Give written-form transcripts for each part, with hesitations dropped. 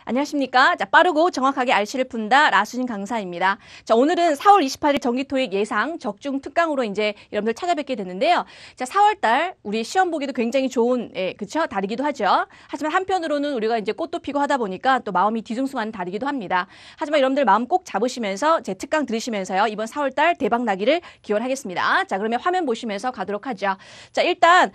안녕하십니까. 자, 빠르고 정확하게 RC를 푼다 라수진 강사입니다. 자, 오늘은 4월 28일 정기토익 예상 적중 특강으로 이제 여러분들 찾아뵙게 됐는데요. 자, 4월달 우리 시험 보기도 굉장히 좋은, 그쵸? 달이기도 하죠. 하지만 한편으로는 우리가 이제 꽃도 피고 하다 보니까 또 마음이 뒤숭숭하는 달이기도 합니다. 하지만 여러분들 마음 꼭 잡으시면서 제 특강 들으시면서요. 이번 4월달 대박 나기를 기원하겠습니다. 자, 그러면 화면 보시면서 가도록 하죠. 자, 일단,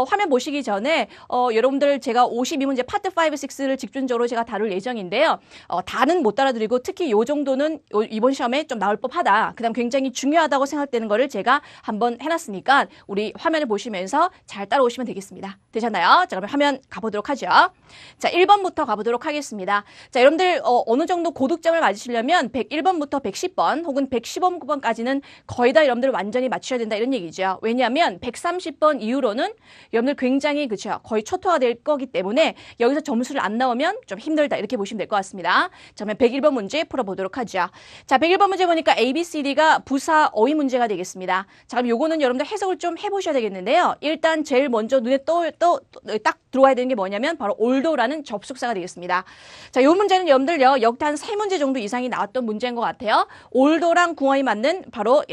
화면 보시기 전에, 여러분들 제가 52문제 파트 5, 6를 집중적으로 제가 다룰 예정인데요. 다는 못 따라드리고 특히 요 정도는 이번 시험에 좀 나올 법하다. 그다음 굉장히 중요하다고 생각되는 거를 제가 한번 해놨으니까 우리 화면을 보시면서 잘 따라오시면 되겠습니다. 되셨나요? 자, 그러면 화면 가보도록 하죠. 자, 1번부터 가보도록 하겠습니다. 자, 여러분들 어느 정도 고득점을 맞으시려면 101번부터 110번 혹은 115번까지는 거의 다 여러분들 완전히 맞추셔야 된다 이런 얘기죠. 왜냐하면 130번 이후로는 여러분들 굉장히 그쵸 거의 초토화 될 거기 때문에 여기서 점수를 안 나오면 좀 힘들다 이렇게 보시면 될 것 같습니다. 자, 그러면 101번 문제 풀어보도록 하죠. 자, 101번 문제 보니까 A, B, C, D가 부사 어휘 문제가 되겠습니다. 자, 그럼 요거는 여러분들 해석을 좀 해보셔야 되겠는데요. 일단 제일 먼저 눈에 딱 들어와야 되는 게 뭐냐면 바로 올도라는 접속사가 되겠습니다. 자, 요 문제는 여러분들요 역대 한 3문제 정도 이상이 나왔던 문제인 것 같아요. 올도랑 궁어에 맞는 바로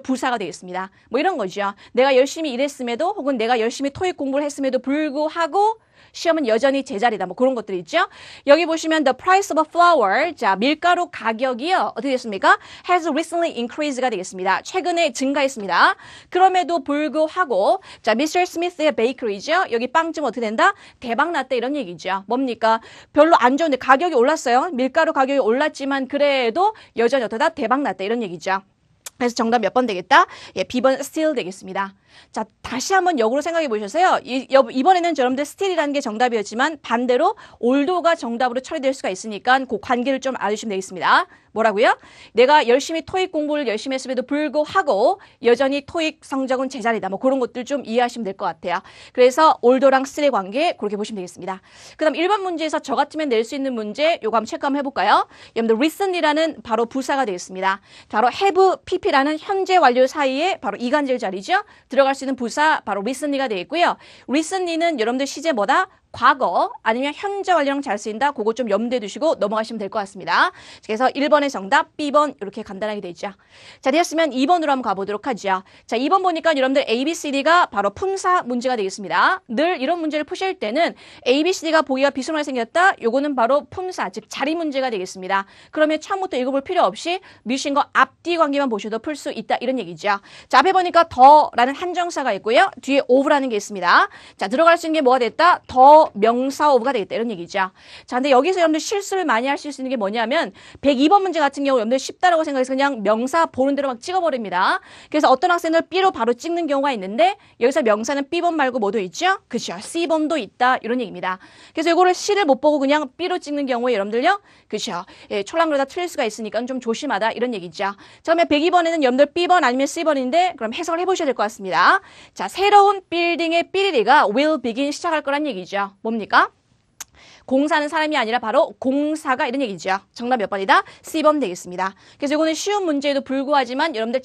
부사가 되겠습니다. 뭐 이런 거죠. 내가 열심히 일했음에도 혹은 내가 열심히 토익 공부를 했음에도 불구하고 시험은 여전히 제자리다. 뭐 그런 것들이 있죠. 여기 보시면 the price of a flour. 자, 밀가루 가격이요. 어떻게 됐습니까? has recently increased가 되겠습니다. 최근에 증가했습니다. 그럼에도 불구하고 자, Mr. Smith의 bakery죠. 여기 빵집 어떻게 된다? 대박 났다 이런 얘기죠. 뭡니까? 별로 안 좋은데 가격이 올랐어요. 밀가루 가격이 올랐지만 그래도 여전히 어떠다? 대박 났다 이런 얘기죠. 그래서 정답 몇 번 되겠다? B번 still 되겠습니다. 자, 다시 한번 역으로 생각해 보셔서요. 이번에는 여러분들 still이라는 게 정답이었지만 반대로 올도가 정답으로 처리될 수가 있으니까 그 관계를 좀 알아주시면 되겠습니다. 뭐라고요? 내가 열심히 토익 공부를 열심히 했음에도 불구하고 여전히 토익 성적은 제자리다. 뭐 그런 것들 좀 이해하시면 될 것 같아요. 그래서 올도랑 still의 관계 그렇게 보시면 되겠습니다. 그 다음 1번 문제에서 저 같으면 낼 수 있는 문제 요거 한번 체크 한번 해볼까요? 여러분들 recently라는 바로 부사가 되겠습니다. 바로 have, pp라는 현재 완료 사이에 바로 이간질 자리죠. 들어갈 수 있는 부사 바로 recently가 되겠고요. recently는 여러분들 시제 뭐다? 과거 아니면 현재 완료랑 잘 쓰인다. 그거 좀 염두에 두시고 넘어가시면 될 것 같습니다. 그래서 1번의 정답, B번 이렇게 간단하게 되죠. 자, 되었으면 2번으로 한번 가보도록 하죠. 자, 2번 보니까 여러분들 A, B, C, D가 바로 품사 문제가 되겠습니다. 늘 이런 문제를 푸실 때는 A, B, C, D가 보기가 비스무리하게 생겼다. 요거는 바로 품사, 즉 자리 문제가 되겠습니다. 그러면 처음부터 읽어볼 필요 없이 미신 거 앞뒤 관계만 보셔도 풀 수 있다. 이런 얘기죠. 자, 앞에 보니까 더라는 한정사가 있고요. 뒤에 of라는 게 있습니다. 자, 들어갈 수 있는 게 뭐가 됐다? 더 명사 of가 되겠다 이런 얘기죠. 자, 근데 여기서 여러분들 실수를 많이 하실 수 있는 게 뭐냐면 102번 문제 같은 경우 여러분들 쉽다라고 생각해서 그냥 명사 보는 대로 막 찍어버립니다. 그래서 어떤 학생들 B로 바로 찍는 경우가 있는데 여기서 명사는 B번 말고 뭐도 있죠? 그렇죠. C번도 있다 이런 얘기입니다. 그래서 이거를 C를 못 보고 그냥 B로 찍는 경우에 여러분들요. 그렇죠. 촐랑거리다 틀릴 수가 있으니까 좀 조심하다 이런 얘기죠. 자, 그러면 102번에는 여러분들 B번 아니면 C번인데 그럼 해석을 해보셔야 될 것 같습니다. 자, 새로운 빌딩의 삐리리가 will begin 시작할 거란 얘기죠. 뭡니까? 공사는 사람이 아니라 바로 공사가 이런 얘기죠. 정답 몇 번이다? C번 되겠습니다. 그래서 이거는 쉬운 문제에도 불구하지만 여러분들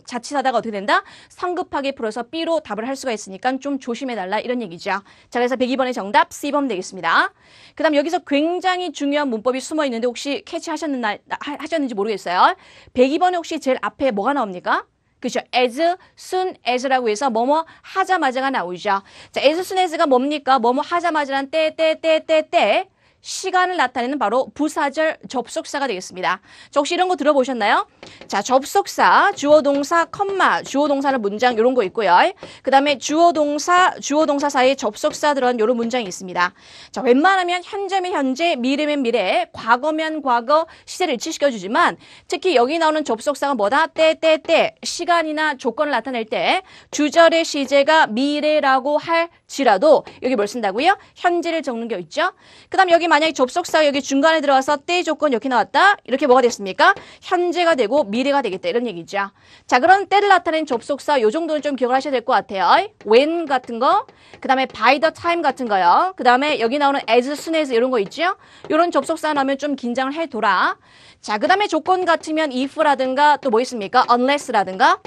자칫하다가 어떻게 된다? 성급하게 풀어서 B로 답을 할 수가 있으니까 좀 조심해달라 이런 얘기죠. 자, 그래서 102번의 정답 C번 되겠습니다. 그 다음 여기서 굉장히 중요한 문법이 숨어 있는데 혹시 캐치하셨는지 모르겠어요. 102번에 혹시 제일 앞에 뭐가 나옵니까? 그렇죠. as soon as라고 해서 뭐뭐 하자마자가 나오죠. 자, as soon as가 뭡니까? 뭐뭐 하자마자란 때 시간을 나타내는 바로 부사절 접속사가 되겠습니다. 자, 혹시 이런 거 들어보셨나요? 자, 접속사, 주어 동사, 컴마, 주어 동사는 문장 이런 거 있고요. 그 다음에 주어 동사 사이에 접속사 들어간 이런 문장이 있습니다. 자, 웬만하면 현재면 현재, 미래면 미래, 과거면 과거, 시제를 일치시켜주지만 특히 여기 나오는 접속사가 뭐다? 때, 시간이나 조건을 나타낼 때 주절의 시제가 미래라고 할지라도 여기 뭘 쓴다고요? 현재를 적는 게 있죠. 그 다음 여기 만약에 접속사가 여기 중간에 들어가서 때 조건 이렇게 나왔다. 이렇게 뭐가 됐습니까? 현재가 되고 미래가 되겠다. 이런 얘기죠. 자, 그럼 때를 나타낸 접속사 요 정도는 좀 기억을 하셔야 될 것 같아요. when 같은 거, 그 다음에 by the time 같은 거요. 그 다음에 여기 나오는 as soon as 이런 거 있죠. 이런 접속사 나오면 좀 긴장을 해둬라. 자, 그 다음에 조건 같으면 if라든가 또 뭐 있습니까? unless라든가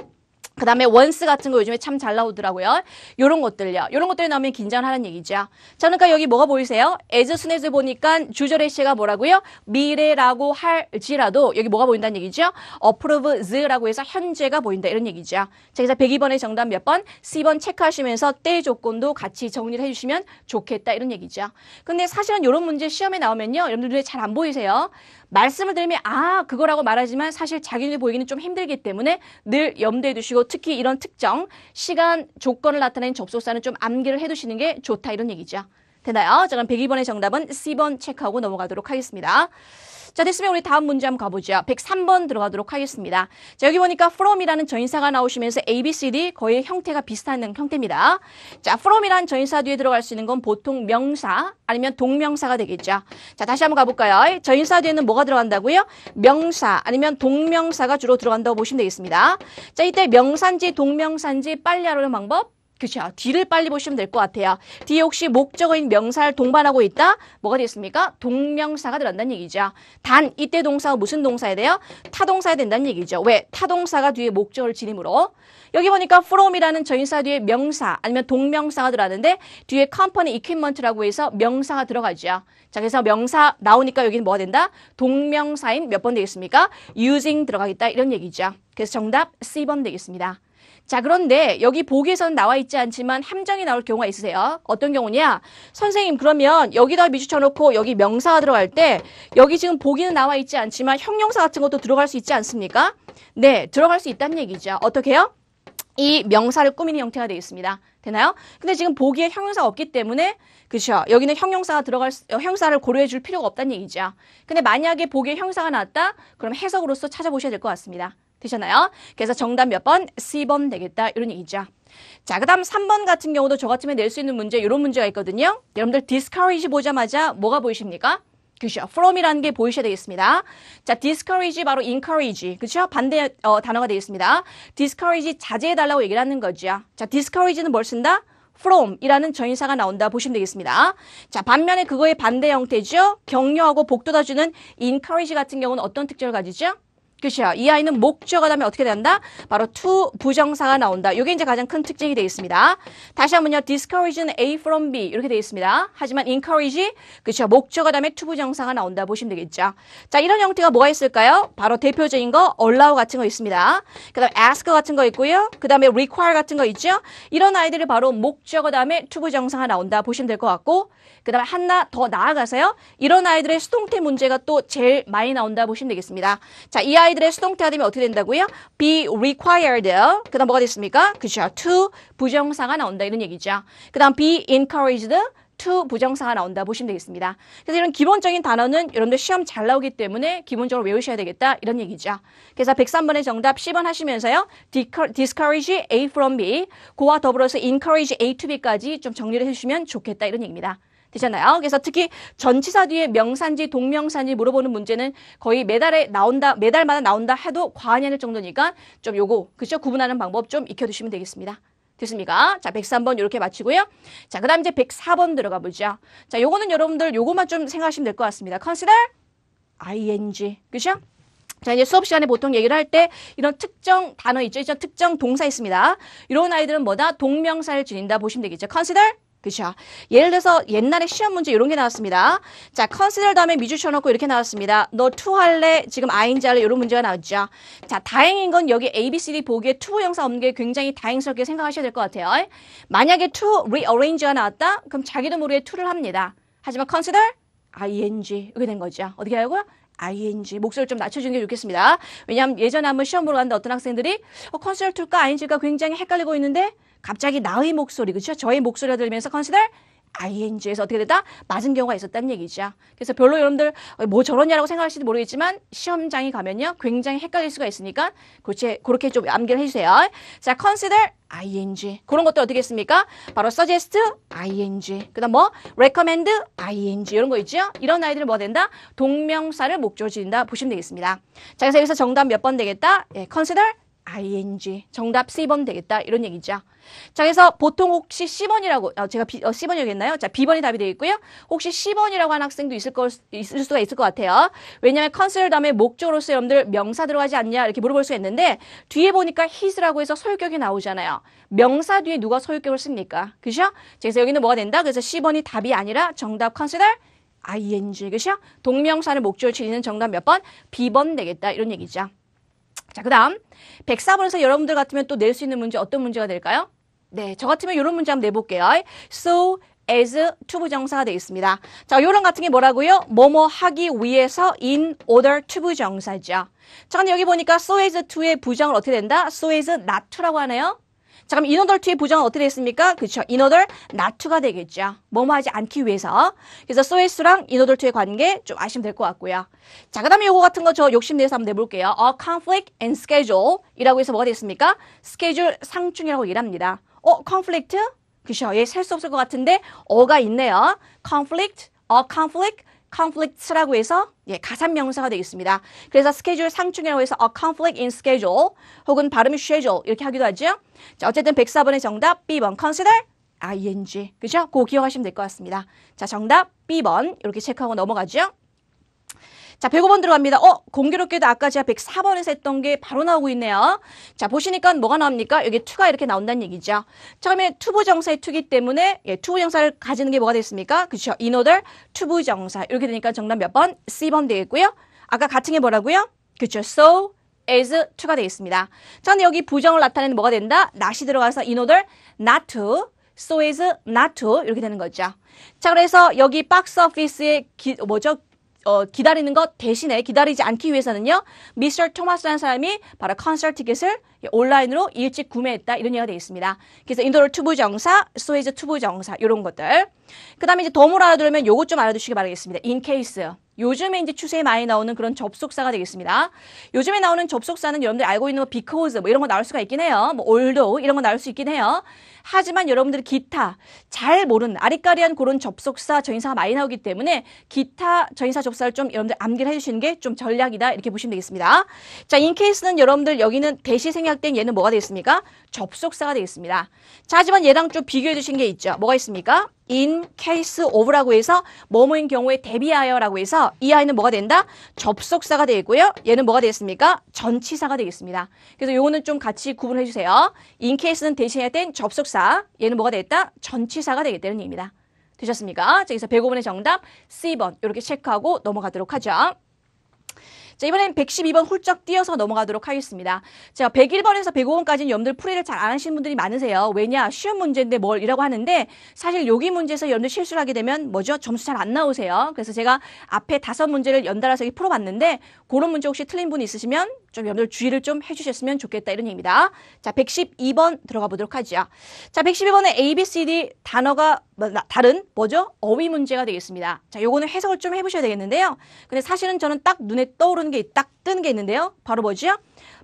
그 다음에 once 같은 거 요즘에 참 잘 나오더라고요. 요런 것들요. 요런 것들이 나오면 긴장하는 얘기죠. 자, 그러니까 여기 뭐가 보이세요? as soon as 보니까 주절의 시가 뭐라고요? 미래라고 할지라도 여기 뭐가 보인다는 얘기죠? approved라고 해서 현재가 보인다 이런 얘기죠. 자, 그래서 102번의 정답 몇 번? C번 체크하시면서 때 조건도 같이 정리를 해주시면 좋겠다 이런 얘기죠. 근데 사실은 요런 문제 시험에 나오면요. 여러분들 눈에 잘 안 보이세요? 말씀을 드리면 그거라고 말하지만 사실 자기 눈에 보이기는 좀 힘들기 때문에 늘 염두에 두시고 특히 이런 특정 시간 조건을 나타내는 접속사는 좀 암기를 해두시는 게 좋다 이런 얘기죠. 되나요? 자, 그럼 102번의 정답은 C번 체크하고 넘어가도록 하겠습니다. 자, 됐으면 우리 다음 문제 한번 가보죠. 103번 들어가도록 하겠습니다. 자, 여기 보니까 from이라는 전치사가 나오시면서 A, B, C, D 거의 형태가 비슷한 형태입니다. 자, from이라는 전치사 뒤에 들어갈 수 있는 건 보통 명사 아니면 동명사가 되겠죠. 자, 다시 한번 가볼까요? 전치사 뒤에는 뭐가 들어간다고요? 명사 아니면 동명사가 주로 들어간다고 보시면 되겠습니다. 자, 이때 명사인지 동명사인지 빨리 알아보는 방법. 그렇죠. 뒤를 빨리 보시면 될 것 같아요. 뒤에 혹시 목적어인 명사를 동반하고 있다? 뭐가 되겠습니까? 동명사가 들어간다는 얘기죠. 단 이때 동사가 무슨 동사야 돼요? 타동사야 된다는 얘기죠. 왜? 타동사가 뒤에 목적어를 지름으로. 여기 보니까 from이라는 전치사 뒤에 명사 아니면 동명사가 들어가는데 뒤에 company equipment라고 해서 명사가 들어가죠. 자, 그래서 명사 나오니까 여기는 뭐가 된다? 동명사인 몇 번 되겠습니까? using 들어가겠다 이런 얘기죠. 그래서 정답 C번 되겠습니다. 자, 그런데 여기 보기에서는 나와 있지 않지만 함정이 나올 경우가 있으세요. 어떤 경우냐? 선생님 그러면 여기다 미주 쳐놓고 여기 명사가 들어갈 때 여기 지금 보기는 나와 있지 않지만 형용사 같은 것도 들어갈 수 있지 않습니까? 네, 들어갈 수 있다는 얘기죠. 어떻게 해요? 이 명사를 꾸미는 형태가 되겠습니다. 되나요? 근데 지금 보기에 형용사가 없기 때문에 그렇죠. 여기는 형용사가 형사를 고려해 줄 필요가 없다는 얘기죠. 근데 만약에 보기에 형용사가 나왔다? 그럼 해석으로서 찾아보셔야 될 것 같습니다. 되셨나요? 그래서 정답 몇 번? C번 되겠다. 이런 얘기죠. 자, 그 다음 3번 같은 경우도 저 같으면 낼 수 있는 문제, 이런 문제가 있거든요. 여러분들 discourage 보자마자 뭐가 보이십니까? 그죠? from이라는 게 보이셔야 되겠습니다. 자, discourage 바로 encourage. 그죠? 반대 단어가 되겠습니다. discourage 자제해달라고 얘기를 하는 거죠. 자, discourage는 뭘 쓴다? from이라는 전치사가 나온다 보시면 되겠습니다. 자, 반면에 그거의 반대 형태죠. 격려하고 복돋아주는 encourage 같은 경우는 어떤 특징을 가지죠? 그렇죠. 이 아이는 목적어가 다음에 어떻게 된다? 바로 to 부정사가 나온다. 이게 이제 가장 큰 특징이 되어 있습니다. 다시 한번요. discourage는 A from B 이렇게 되어 있습니다. 하지만 encourage 그렇죠. 목적어 다음에 to 부정사가 나온다 보시면 되겠죠. 자, 이런 형태가 뭐가 있을까요? 바로 대표적인 거 allow 같은 거 있습니다. 그다음에 ask 같은 거 있고요. 그다음에 require 같은 거 있죠. 이런 아이들이 바로 목적어 다음에 to 부정사가 나온다 보시면 될 것 같고 그다음에 하나 더 나아가서요. 이런 아이들의 수동태 문제가 또 제일 많이 나온다 보시면 되겠습니다. 자, 이 아이들의 수동태가 되면 어떻게 된다고요? be required. 그다음 뭐가 됐습니까? 그렇죠. to 부정사가 나온다 이런 얘기죠. 그다음 be encouraged. to 부정사가 나온다 보시면 되겠습니다. 그래서 이런 기본적인 단어는 여러분들 시험 잘 나오기 때문에 기본적으로 외우셔야 되겠다 이런 얘기죠. 그래서 103번의 정답 10번 하시면서요. discourage A from B 그와 더불어서 encourage A to B까지 좀 정리를 해주시면 좋겠다 이런 얘기입니다. 되잖아요. 그래서 특히 전치사 뒤에 명사인지 동명사인지 물어보는 문제는 거의 매달마다 나온다 해도 과언이 아닐 정도니까 좀 요거, 그죠? 구분하는 방법 좀 익혀두시면 되겠습니다. 됐습니까? 자, 103번 이렇게 마치고요. 자, 그 다음 이제 104번 들어가 보죠. 자, 요거는 여러분들 요거만 좀 생각하시면 될 것 같습니다. consider ing. 그죠? 자, 이제 수업 시간에 보통 얘기를 할 때 이런 특정 단어 있죠? 특정 동사 있습니다. 이런 아이들은 뭐다? 동명사를 지닌다 보시면 되겠죠. consider 그죠? 예를 들어서 옛날에 시험 문제 이런 게 나왔습니다. 자, consider 다음에 미주 쳐놓고 이렇게 나왔습니다. 너 to 할래? 지금 ing 할래? 이런 문제가 나왔죠. 자, 다행인 건 여기 A, B, C, D 보기에 to 형사 없는 게 굉장히 다행스럽게 생각하셔야 될 것 같아요. 만약에 to rearrange가 나왔다? 그럼 자기도 모르게 to를 합니다. 하지만 consider ing 이렇게 된 거죠. 어떻게 하고요? ing 목소리를 좀 낮춰주는 게 좋겠습니다. 왜냐하면 예전에 한번 시험 보러 갔는데 어떤 학생들이 consider to일까 ing가 굉장히 헷갈리고 있는데 갑자기 나의 목소리, 그렇죠? 저의 목소리가 들리면서 consider ing에서 어떻게 되다? 맞은 경우가 있었다는 얘기죠. 그래서 별로 여러분들 뭐 저러냐라고 생각하실지 모르겠지만 시험장에 가면요. 굉장히 헷갈릴 수가 있으니까 그렇게 좀 암기를 해주세요. 자, consider ing. 그런 것도 어떻게 했습니까? 바로 suggest ing. 그 다음 뭐? recommend ing. 이런 거 있죠? 이런 아이들은 뭐 된다? 동명사를 목적으로 지닌다 보시면 되겠습니다. 자, 그래서 여기서 정답 몇 번 되겠다? 예, consider ing. 정답 C번 되겠다. 이런 얘기죠. 자, 그래서 보통 혹시 C번이라고, 제가 C번이겠나요? 자, B번이 답이 되어 있고요. 혹시 C번이라고 하는 학생도 있을 수가 있을 것 같아요. 왜냐하면 consider 다음에 목적으로서 여러분들 명사 들어가지 않냐 이렇게 물어볼 수가 있는데 뒤에 보니까 his라고 해서 소유격이 나오잖아요. 명사 뒤에 누가 소유격을 씁니까? 그죠? 그래서 여기는 뭐가 된다? 그래서 C번이 답이 아니라 정답 consider ing. 그죠? 동명사를 목적으로 치는 정답 몇 번? B번 되겠다. 이런 얘기죠. 자, 그 다음 104번에서 여러분들 같으면 또 낼 수 있는 문제 어떤 문제가 될까요? 네, 저 같으면 이런 문제 한번 내볼게요. So, as, to 부정사가 되어 있습니다. 자, 요런 같은 게 뭐라고요? 뭐뭐 하기 위해서 in order to 부정사죠. 자, 근데 여기 보니까 so as to의 부정은 어떻게 된다? so as not to라고 하네요. 자, 그럼 in order to의 부정은 어떻게 됐습니까? 그렇죠. in order not to가 되겠죠. 뭐뭐 하지 않기 위해서. 그래서 so as랑 in order to의 관계 좀 아시면 될 것 같고요. 자, 그 다음에 요거 같은 거 저 욕심내서 한번 내볼게요. A conflict and schedule 이라고 해서 뭐가 됐습니까? 스케줄 상충이라고 얘기를 합니다. conflict? 그쵸. 얘 셀 수 없을 것 같은데 어가 있네요. conflict, a conflict, conflicts라고 해서 가산명사가 되겠습니다. 그래서 스케줄 상충이라고 해서 a conflict in schedule 혹은 발음이 schedule 이렇게 하기도 하죠. 자, 어쨌든 104번의 정답 B번 consider ing. 그죠? 그거 기억하시면 될 것 같습니다. 자, 정답 B번 이렇게 체크하고 넘어가죠. 자, 105번 들어갑니다. 공교롭게도 아까 제가 104번에서 했던 게 바로 나오고 있네요. 자, 보시니까 뭐가 나옵니까? 여기 to가 이렇게 나온다는 얘기죠. 처음에 to 부정사의 to이기 때문에 to 부정사를 가지는 게 뭐가 됐습니까? 그렇죠. in order to 부정사. 이렇게 되니까 정답 몇 번? C번 되겠고요. 아까 같은 게 뭐라고요? 그렇죠. so, as, to가 되겠습니다. 자, 근데 여기 부정을 나타내는 뭐가 된다? not이 들어가서 in order not to, so as not to 이렇게 되는 거죠. 자, 그래서 여기 박스 오피스에 기다리는 것 대신에 기다리지 않기 위해서는요. 미스터 토마스라는 사람이 바로 콘서트 티켓을 온라인으로 일찍 구매했다. 이런 얘기가 되어 있습니다. 그래서 in order to 부정사, so as to 부정사 이런 것들. 그 다음에 이제 덤으로 알아두려면 요것 좀 알아두시기 바라겠습니다. in case. 요즘에 이제 추세에 많이 나오는 그런 접속사가 되겠습니다. 요즘에 나오는 접속사는 여러분들이 알고 있는 뭐 because 뭐 이런 거 나올 수가 있긴 해요. 뭐 although 이런 거 나올 수 있긴 해요. 하지만 여러분들이 기타 잘 모르는 아리까리한 그런 접속사 전인사가 많이 나오기 때문에 기타 전인사 접사를 좀 여러분들 암기를 해주시는 게 좀 전략이다 이렇게 보시면 되겠습니다. 자, in case는 여러분들 여기는 대시 생략된 얘는 뭐가 되겠습니까? 접속사가 되겠습니다. 자, 하지만 얘랑 좀 비교해 주신 게 있죠. 뭐가 있습니까? in case of라고 해서 뭐뭐인 경우에 대비하여라고 해서 이 아이는 뭐가 된다? 접속사가 되겠고요. 얘는 뭐가 되겠습니까? 전치사가 되겠습니다. 그래서 요거는 좀 같이 구분해 주세요. in case는 대신해야 된 접속사, 얘는 뭐가 되겠다? 전치사가 되겠다는 얘기입니다. 되셨습니까? 자, 여기서 105번의 정답 C번 이렇게 체크하고 넘어가도록 하죠. 자, 이번엔 112번 훌쩍 뛰어서 넘어가도록 하겠습니다. 제가 101번에서 105번까지는 여러분들 풀이를 잘 안 하시는 분들이 많으세요. 왜냐? 쉬운 문제인데 뭘 이라고 하는데 사실 여기 문제에서 여러분들 실수를 하게 되면 뭐죠? 점수 잘 안 나오세요. 그래서 제가 앞에 5문제를 연달아서 풀어봤는데 그런 문제 혹시 틀린 분 있으시면 좀 여러분들 주의를 좀 해주셨으면 좋겠다 이런 얘기입니다. 자, 112번 들어가 보도록 하죠. 자, 112번에 A, B, C, D 단어가 다른 뭐죠? 어휘 문제가 되겠습니다. 자, 요거는 해석을 좀 해보셔야 되겠는데요. 근데 사실은 저는 딱 눈에 떠오르는 게 딱 뜨는 게 있는데요. 바로 뭐죠?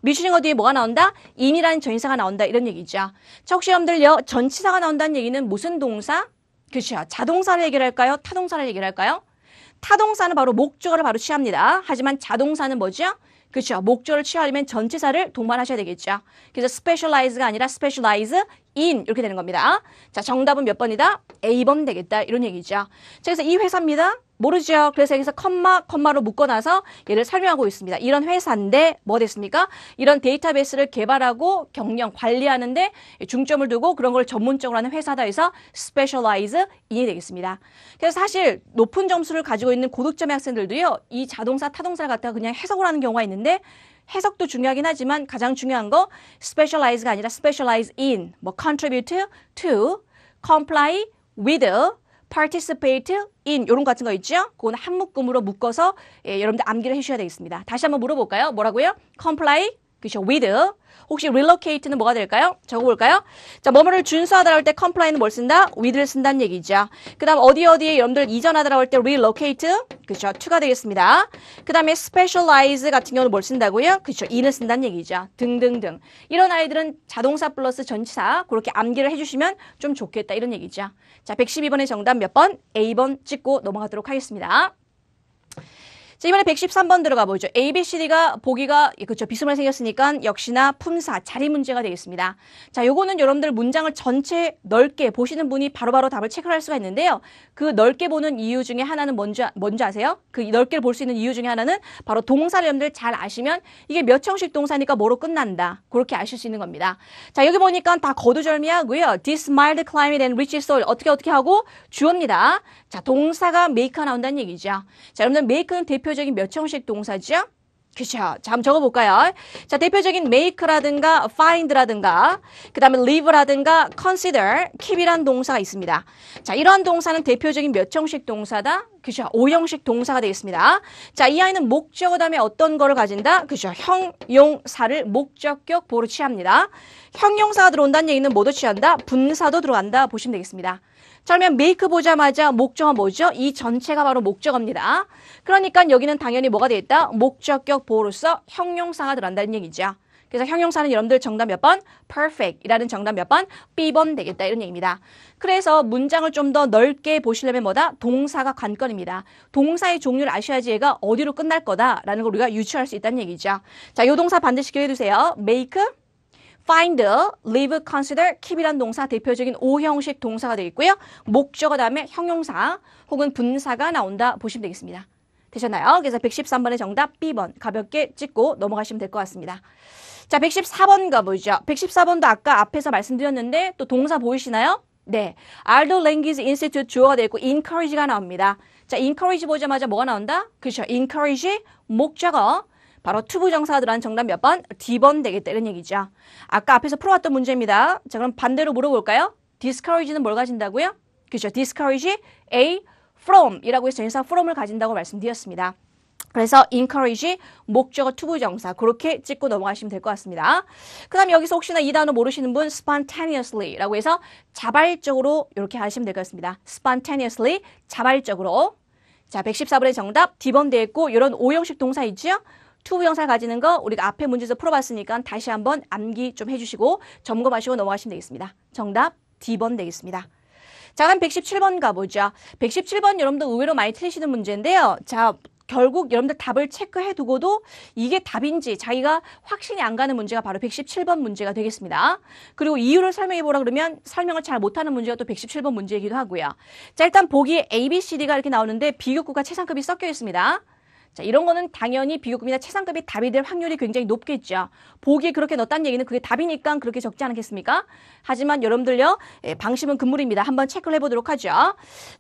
미슈링어 뒤에 뭐가 나온다? in이라는 전치사가 나온다 이런 얘기죠. 자, 혹시 여러분들요 전치사가 나온다는 얘기는 무슨 동사? 그렇죠. 자동사를 얘기를 할까요? 타동사를 얘기를 할까요? 타동사는 바로 목적어를 바로 취합니다. 하지만 자동사는 뭐죠? 그렇죠. 목적어를 취하려면 전치사를 동반하셔야 되겠죠. 그래서 specialize가 아니라 specialize in 이렇게 되는 겁니다. 자, 정답은 몇 번이다? A번 되겠다. 이런 얘기죠. 자, 그래서 이 회사입니다. 모르죠. 그래서 여기서 컴마로 묶어놔서 얘를 설명하고 있습니다. 이런 회사인데 뭐 됐습니까? 이런 데이터베이스를 개발하고 경영, 관리하는데 중점을 두고 그런 걸 전문적으로 하는 회사다 해서 specialize in이 되겠습니다. 그래서 사실 높은 점수를 가지고 있는 고득점의 학생들도요. 이 자동사, 타동사를 갖다가 그냥 해석을 하는 경우가 있는데 해석도 중요하긴 하지만 가장 중요한 거 specialize가 아니라 specialize in, 뭐 contribute to, comply with, participate in 이런 거 같은 거 있죠? 그건 한 묶음으로 묶어서 여러분들 암기를 해주셔야 되겠습니다. 다시 한번 물어볼까요? 뭐라고요? comply, 그렇죠? with. 혹시 relocate는 뭐가 될까요? 적어볼까요? 자, 뭐뭐를 준수하다라고 할 때 comply는 뭘 쓴다? with를 쓴다는 얘기죠. 그 다음 어디에 여러분들 이전하다라고 할 때 relocate, 그렇죠? to가 되겠습니다. 그 다음에 specialize 같은 경우는 뭘 쓴다고요? 그렇죠? in을 쓴다는 얘기죠. 등등등. 이런 아이들은 자동사 플러스 전치사 그렇게 암기를 해주시면 좀 좋겠다 이런 얘기죠. 자, 112번의 정답 몇 번? A번 찍고 넘어가도록 하겠습니다. 자, 이번에 113번 들어가 보죠. A, B, C, D가 보기가 그렇죠. 비스무리하게 생겼으니까 역시나 품사, 자리 문제가 되겠습니다. 자, 요거는 여러분들 문장을 전체 넓게 보시는 분이 바로바로 답을 체크할 수가 있는데요. 그 넓게 보는 이유 중에 하나는 뭔지 아세요? 그 넓게 볼 수 있는 이유 중에 하나는 바로 동사를 여러분들 잘 아시면 이게 몇 형식 동사니까 뭐로 끝난다. 그렇게 아실 수 있는 겁니다. 자, 여기 보니까 다 거두절미하고요. This mild climate and rich soil 어떻게 하고 주어입니다. 자, 동사가 make가 나온다는 얘기죠. 자, 여러분들 make는 대표적인 몇 형식 동사죠? 그쵸. 자, 한번 적어볼까요? 자, 대표적인 make라든가 find라든가 그 다음에 live라든가 consider, keep이란 동사가 있습니다. 자, 이러한 동사는 대표적인 몇 형식 동사다? 그죠. 5형식 동사가 되겠습니다. 자, 이 아이는 목적어 다음에 어떤 거를 가진다? 그죠. 형용사를 목적격 보호로 취합니다. 형용사가 들어온다는 얘기는 뭐도 취한다? 분사도 들어간다 보시면 되겠습니다. 자, 그러면 make 보자마자 목적어 뭐죠? 이 전체가 바로 목적어입니다. 그러니까 여기는 당연히 뭐가 되겠다? 목적격 보호로서 형용사가 들어간다는 얘기죠. 그래서 형용사는 여러분들 정답 몇 번? perfect이라는 정답 몇 번? B번 되겠다 이런 얘기입니다. 그래서 문장을 좀 더 넓게 보시려면 뭐다? 동사가 관건입니다. 동사의 종류를 아셔야지 얘가 어디로 끝날 거다라는 걸 우리가 유추할 수 있다는 얘기죠. 자, 이 동사 반드시 기억해 두세요. make, find, live, consider, keep이란 동사 대표적인 5형식 동사가 되겠고요. 목적어 다음에 형용사 혹은 분사가 나온다 보시면 되겠습니다. 되셨나요? 그래서 113번의 정답 B번 가볍게 찍고 넘어가시면 될 것 같습니다. 자, 114번 가보죠. 114번도 아까 앞에서 말씀드렸는데 또 동사 보이시나요? 네. Aldo Language Institute 주어가 되어 있고 encourage가 나옵니다. 자, encourage 보자마자 뭐가 나온다? 그렇죠. encourage 목적어. 바로 투부정사가 들어간 정답 몇 번? D번 되겠다 이런 얘기죠. 아까 앞에서 풀어왔던 문제입니다. 자, 그럼 반대로 물어볼까요? discourage는 뭘 가진다고요? 그렇죠. discourage A from 이라고 해서 전치사 from을 가진다고 말씀드렸습니다. 그래서 encourage 목적어 투부정사 그렇게 찍고 넘어가시면 될 것 같습니다. 그 다음에 여기서 혹시나 이 단어 모르시는 분 spontaneously 라고 해서 자발적으로 이렇게 하시면 될 것 같습니다. spontaneously 자발적으로. 자, 114번의 정답 D번 되겠고 이런 5형식 동사 있죠? 투부정사를 가지는 거 우리가 앞에 문제에서 풀어봤으니까 다시 한번 암기 좀 해주시고 점검하시고 넘어가시면 되겠습니다. 정답 D번 되겠습니다. 자, 그럼 117번 가보죠. 117번 여러분들 의외로 많이 틀리시는 문제인데요. 자, 결국 여러분들 답을 체크해 두고도 이게 답인지 자기가 확신이 안 가는 문제가 바로 117번 문제가 되겠습니다. 그리고 이유를 설명해 보라 그러면 설명을 잘 못하는 문제가 또 117번 문제이기도 하고요. 자, 일단 보기에 A, B, C, D가 이렇게 나오는데 비교급과 최상급이 섞여 있습니다. 자, 이런 거는 당연히 비교급이나 최상급이 답이 될 확률이 굉장히 높겠죠. 보기에 그렇게 넣었다는 얘기는 그게 답이니까 그렇게 적지 않겠습니까? 하지만 여러분들요, 방심은 금물입니다. 한번 체크를 해보도록 하죠.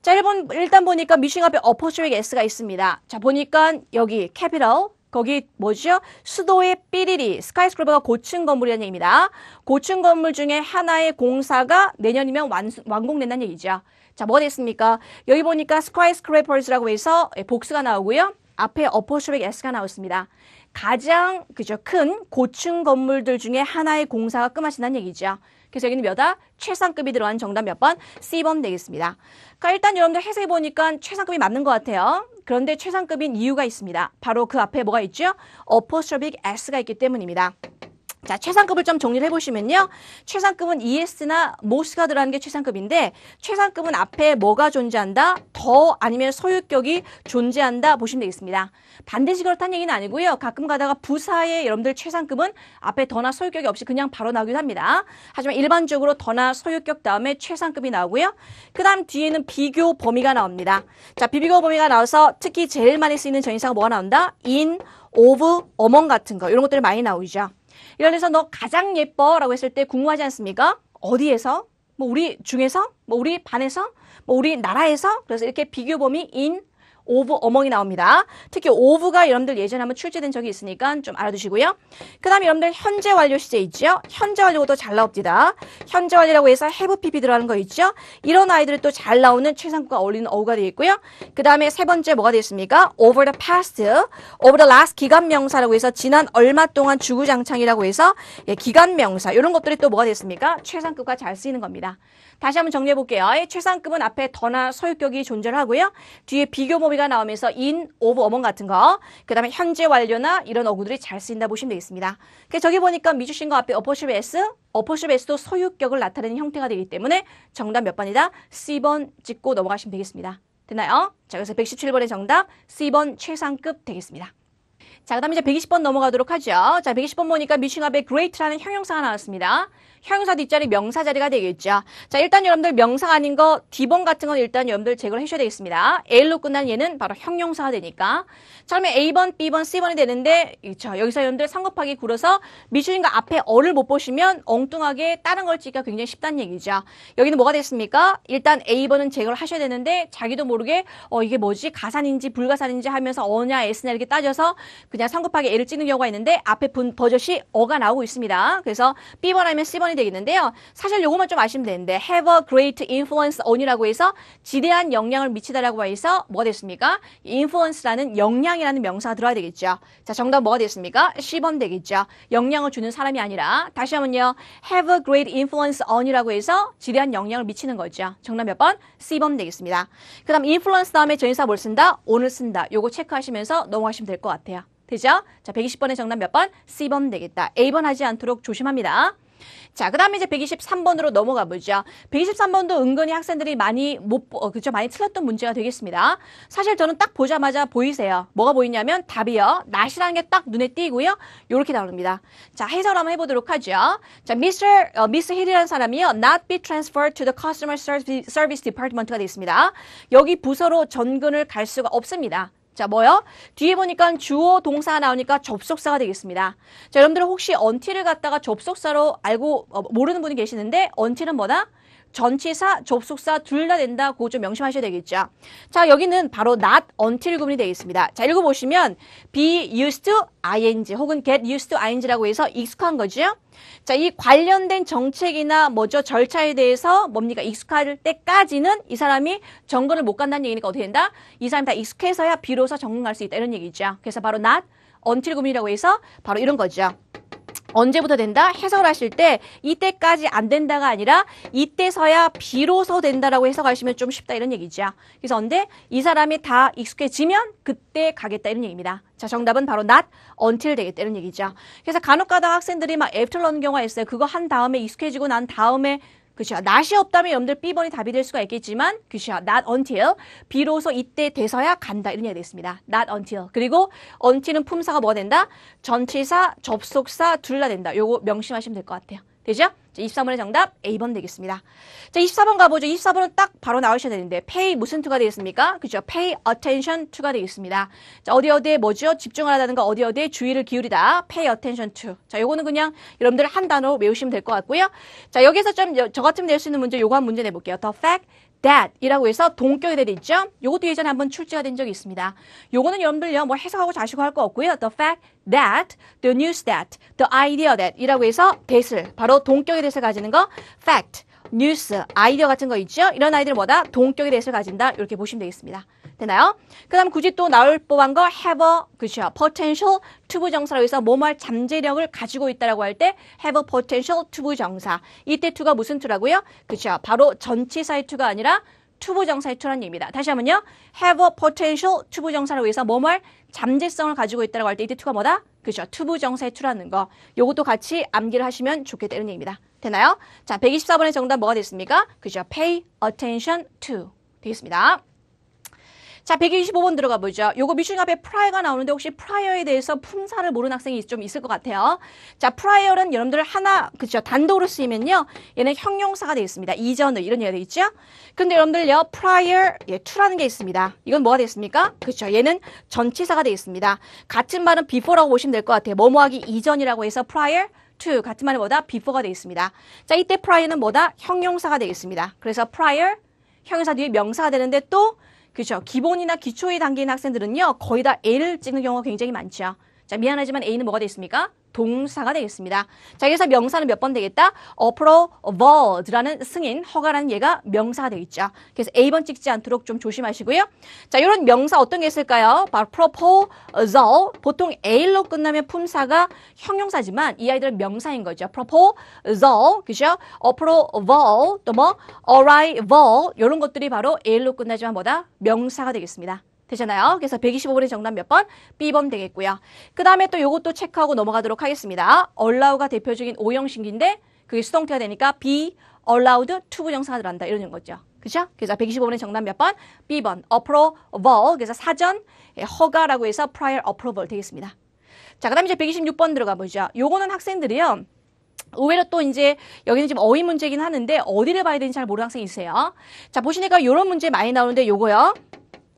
자, 일단 보니까 미싱 앞에 apostrophe S가 있습니다. 자, 보니까 여기 capital, 거기 뭐죠? 수도의 삐리리, 스카이스크래퍼가 고층 건물이라는 얘기입니다. 고층 건물 중에 하나의 공사가 내년이면 완공된다는 얘기죠. 자, 뭐가 됐습니까? 여기 보니까 skyscrapers라고 해서 복수가 나오고요. 앞에 apostrophe S가 나왔습니다. 가장 큰 고층 건물들 중에 하나의 공사가 끝마친다는 얘기죠. 그래서 여기는 몇다? 최상급이 들어간 정답 몇 번? C번 되겠습니다. 그러니까 일단 여러분들 해석해 보니까 최상급이 맞는 것 같아요. 그런데 최상급인 이유가 있습니다. 바로 그 앞에 뭐가 있죠? apostrophe S가 있기 때문입니다. 자, 최상급을 좀 정리를 해보시면요. 최상급은 ES나 most가 들어가는 게 최상급인데 최상급은 앞에 뭐가 존재한다? 더 아니면 소유격이 존재한다 보시면 되겠습니다. 반드시 그렇다는 얘기는 아니고요. 가끔 가다가 부사의 여러분들 최상급은 앞에 더나 소유격이 없이 그냥 바로 나오기도 합니다. 하지만 일반적으로 더나 소유격 다음에 최상급이 나오고요. 그 다음 뒤에는 비교 범위가 나옵니다. 자, 비교 범위가 나와서 특히 제일 많이 쓰이는 전치사가 뭐가 나온다? in, of, among 같은 거 이런 것들이 많이 나오죠. 이런 데서 너 가장 예뻐 라고 했을 때 궁금하지 않습니까? 어디에서? 뭐 우리 중에서? 뭐 우리 반에서? 뭐 우리 나라에서? 그래서 이렇게 비교 범위 in, of, among이 나옵니다. 특히 of가 여러분들 예전에 한번 출제된 적이 있으니까 좀 알아두시고요. 그 다음에 여러분들 현재 완료 시제 있죠? 현재 완료도 잘 나옵니다. 현재 완료라고 해서 have pp 들어가는 거 있죠? 이런 아이들이 또 잘 나오는 최상급과 어울리는 어구가 되겠고요. 그 다음에 세 번째 뭐가 되겠습니까? over the past, over the last 기간 명사라고 해서 지난 얼마 동안 주구장창이라고 해서 기간 명사 이런 것들이 또 뭐가 됐습니까? 최상급과 잘 쓰이는 겁니다. 다시 한번 정리해 볼게요. 최상급은 앞에 더나 소유격이 존재를 하고요. 뒤에 비교 범위가 나오면서 in, of, among 같은 거. 그 다음에 현재 완료나 이런 어구들이 잘 쓰인다 보시면 되겠습니다. 그래서 저기 보니까 미주신 거 앞에 apostrophe S, apostrophe S도 소유격을 나타내는 형태가 되기 때문에 정답 몇 번이다? C번 찍고 넘어가시면 되겠습니다. 됐나요? 자, 그래서 117번의 정답 C번 최상급 되겠습니다. 자, 그 다음에 이제 120번 넘어가도록 하죠. 자, 120번 보니까 미싱 앞에 great라는 형용사가 나왔습니다. 형용사 뒷자리 명사 자리가 되겠죠. 자, 일단 여러분들 명사가 아닌 거, D번 같은 건 일단 여러분들 제거를 해주셔야 되겠습니다. L로 끝난 얘는 바로 형용사가 되니까. 자, 그러면 A번, B번, C번이 되는데, 그렇죠. 여기서 여러분들 3 곱하기 9로서 미슈인가 앞에 어를 못 보시면 엉뚱하게 다른 걸 찍기가 굉장히 쉽다는 얘기죠. 여기는 뭐가 됐습니까? 일단 A번은 제거를 하셔야 되는데, 자기도 모르게, 이게 뭐지? 가산인지 불가산인지 하면서 어냐, S냐 이렇게 따져서 그냥 3 곱하기 A를 찍는 경우가 있는데, 앞에 버젓이 어가 나오고 있습니다. 그래서 B번 하면 C번이 되겠는데요. 사실 요거만 좀 아시면 되는데 have a great influence on이라고 해서 지대한 영향을 미치다라고 해서 뭐가 됐습니까? influence라는 영향이라는 명사가 들어야 되겠죠. 자, 정답 뭐가 됐습니까? C번 되겠죠. 영향을 주는 사람이 아니라 다시 한번요. have a great influence on이라고 해서 지대한 영향을 미치는 거죠. 정답 몇 번? C번 되겠습니다. 그 다음 influence 다음에 전치사 뭘 쓴다? on을 쓴다. 요거 체크하시면서 넘어가시면 될 것 같아요. 되죠? 자, 120번의 정답 몇 번? C번 되겠다. A번 하지 않도록 조심합니다. 자, 그 다음에 이제 123번으로 넘어가 보죠. 123번도 은근히 학생들이 많이 그죠? 많이 틀렸던 문제가 되겠습니다. 사실 저는 딱 보자마자 보이세요. 뭐가 보이냐면 답이요. not이라는 게 딱 눈에 띄고요. 요렇게 나옵니다. 자, 해설 한번 해보도록 하죠. 자, Miss Hill이라는 사람이요. not be transferred to the customer service department가 되어 있습니다. 여기 부서로 전근을 갈 수가 없습니다. 자, 뭐요? 뒤에 보니까 주어 동사가 나오니까 접속사가 되겠습니다. 자, 여러분들 혹시 until을 갖다가 접속사로 알고 모르는 분이 계시는데 until은 뭐다? 전치사, 접속사 둘 다 된다. 그거 좀 명심하셔야 되겠죠. 자, 여기는 바로 not until 구문이 되겠습니다. 자, 읽어보시면 be used to ing 혹은 get used to ing라고 해서 익숙한 거죠. 자, 이 관련된 정책이나 뭐죠? 절차에 대해서 뭡니까? 익숙할 때까지는 이 사람이 정근을 못 간다는 얘기니까 어떻게 된다? 이 사람이 다 익숙해서야 비로소 정근 갈 수 있다. 이런 얘기죠. 그래서 바로 not until 구문이라고 해서 바로 이런 거죠. 언제부터 된다? 해석을 하실 때 이때까지 안 된다가 아니라 이때서야 비로소 된다라고 해석하시면 좀 쉽다 이런 얘기죠. 그래서 언제 이 사람이 다 익숙해지면 그때 가겠다 이런 얘기입니다. 자, 정답은 바로 not until 되겠다 이런 얘기죠. 그래서 간혹 가다 학생들이 막 after 넣는 경우가 있어요. 그거 한 다음에 익숙해지고 난 다음에 그죠. not이 없다면 여러분들 B번이 답이 될 수가 있겠지만 그죠. not until 비로소 이때 돼서야 간다 이런 얘기가 됐습니다. not until. 그리고 until은 품사가 뭐가 된다? 전치사, 접속사 둘 다 된다. 요거 명심하시면 될 것 같아요. 되죠? 자, 23번의 정답 A번 되겠습니다. 자, 24번 가보죠. 24번은 딱 바로 나오셔야 되는데 pay 무슨 to가 되겠습니까? 그죠? pay attention to가 되겠습니다. 자, 어디에 뭐죠? 집중하라는 거 어디에 주의를 기울이다. pay attention to. 자, 요거는 그냥 여러분들 한 단어로 외우시면 될 것 같고요. 자, 여기서 좀 저 같으면 낼 수 있는 문제 요거 한 문제 내볼게요. The fact that 이라고 해서 동격이 되죠. 요것도 예전에 한번 출제가 된 적이 있습니다. 요거는 여러분들요 뭐 해석하고 자시고 할 거 없고요. The fact that, the news that, the idea that 이라고 해서 that을 바로 동격의 that을 가지는 거 fact, news, 아이디어 같은 거 있죠. 이런 아이들은 뭐다? 동격의 that을 가진다. 이렇게 보시면 되겠습니다. 되나요? 그 다음 굳이 또 나올 법한 거 have a, 그쵸, potential 투부정사라고 해서 뭐뭐할 잠재력을 가지고 있다라고 할 때 have a potential 투부정사. 이때 to가 무슨 to라고요? 그쵸, 바로 전치사의 to가 아니라 투부정사의 to라는 얘기입니다. 다시 한번요. have a potential 투부정사라고 해서 뭐뭐할 잠재성을 가지고 있다라고 할 때 이때 to가 뭐다? 그죠, 투부정사의 to라는 거. 요것도 같이 암기를 하시면 좋겠다 이런 얘기입니다. 되나요? 자, 124번의 정답 뭐가 됐습니까? 그죠, pay attention to 되겠습니다. 자, 125번 들어가 보죠. 요거 미슈링 앞에 prior가 나오는데 혹시 prior에 대해서 품사를 모르는 학생이 좀 있을 것 같아요. 자, prior은 여러분들 하나, 그쵸, 단독으로 쓰이면요. 얘는 형용사가 되겠습니다. 이전의 이런 얘기가 되겠죠? 근데 여러분들요, prior, to라는 게 있습니다. 이건 뭐가 되겠습니까? 그쵸, 얘는 전치사가 되겠습니다. 같은 말은 before라고 보시면 될 것 같아요. 뭐뭐 하기 이전이라고 해서 prior to, 같은 말은 뭐다? before가 되겠습니다. 자, 이때 prior는 뭐다? 형용사가 되겠습니다. 그래서 prior, 형용사 뒤에 명사가 되는데 또 그렇죠. 기본이나 기초에 담긴 학생들은요. 거의 다 A를 찍는 경우가 굉장히 많죠. 자, 미안하지만 A는 뭐가 되겠습니까? 동사가 되겠습니다. 자, 그래서 명사는 몇 번 되겠다? approval라는 승인, 허가라는 얘가 명사가 되겠죠. 그래서 A번 찍지 않도록 좀 조심하시고요. 자, 이런 명사 어떤 게 있을까요? 바로 proposal. 보통 A로 끝나면 품사가 형용사지만 이 아이들은 명사인 거죠. proposal, 그죠? approval, 또 뭐 arrival 이런 것들이 바로 A로 끝나지만 뭐다? 명사가 되겠습니다. 되잖아요. 그래서 125번의 정답 몇 번? B번 되겠고요. 그 다음에 또 요것도 체크하고 넘어가도록 하겠습니다. allow가 대표적인 오형식인데 그게 수동태가 되니까 be allowed to 부정사가 들어간다. 이런 거죠. 그죠? 그래서 125번의 정답 몇 번? B번. approval. 그래서 사전 허가라고 해서 prior approval 되겠습니다. 자, 그 다음에 이제 126번 들어가 보죠. 요거는 학생들이요. 의외로 또 이제 여기는 지금 어휘 문제긴 하는데 어디를 봐야 되는지 잘 모르는 학생이 있어요. 자, 보시니까 요런 문제 많이 나오는데 요거요.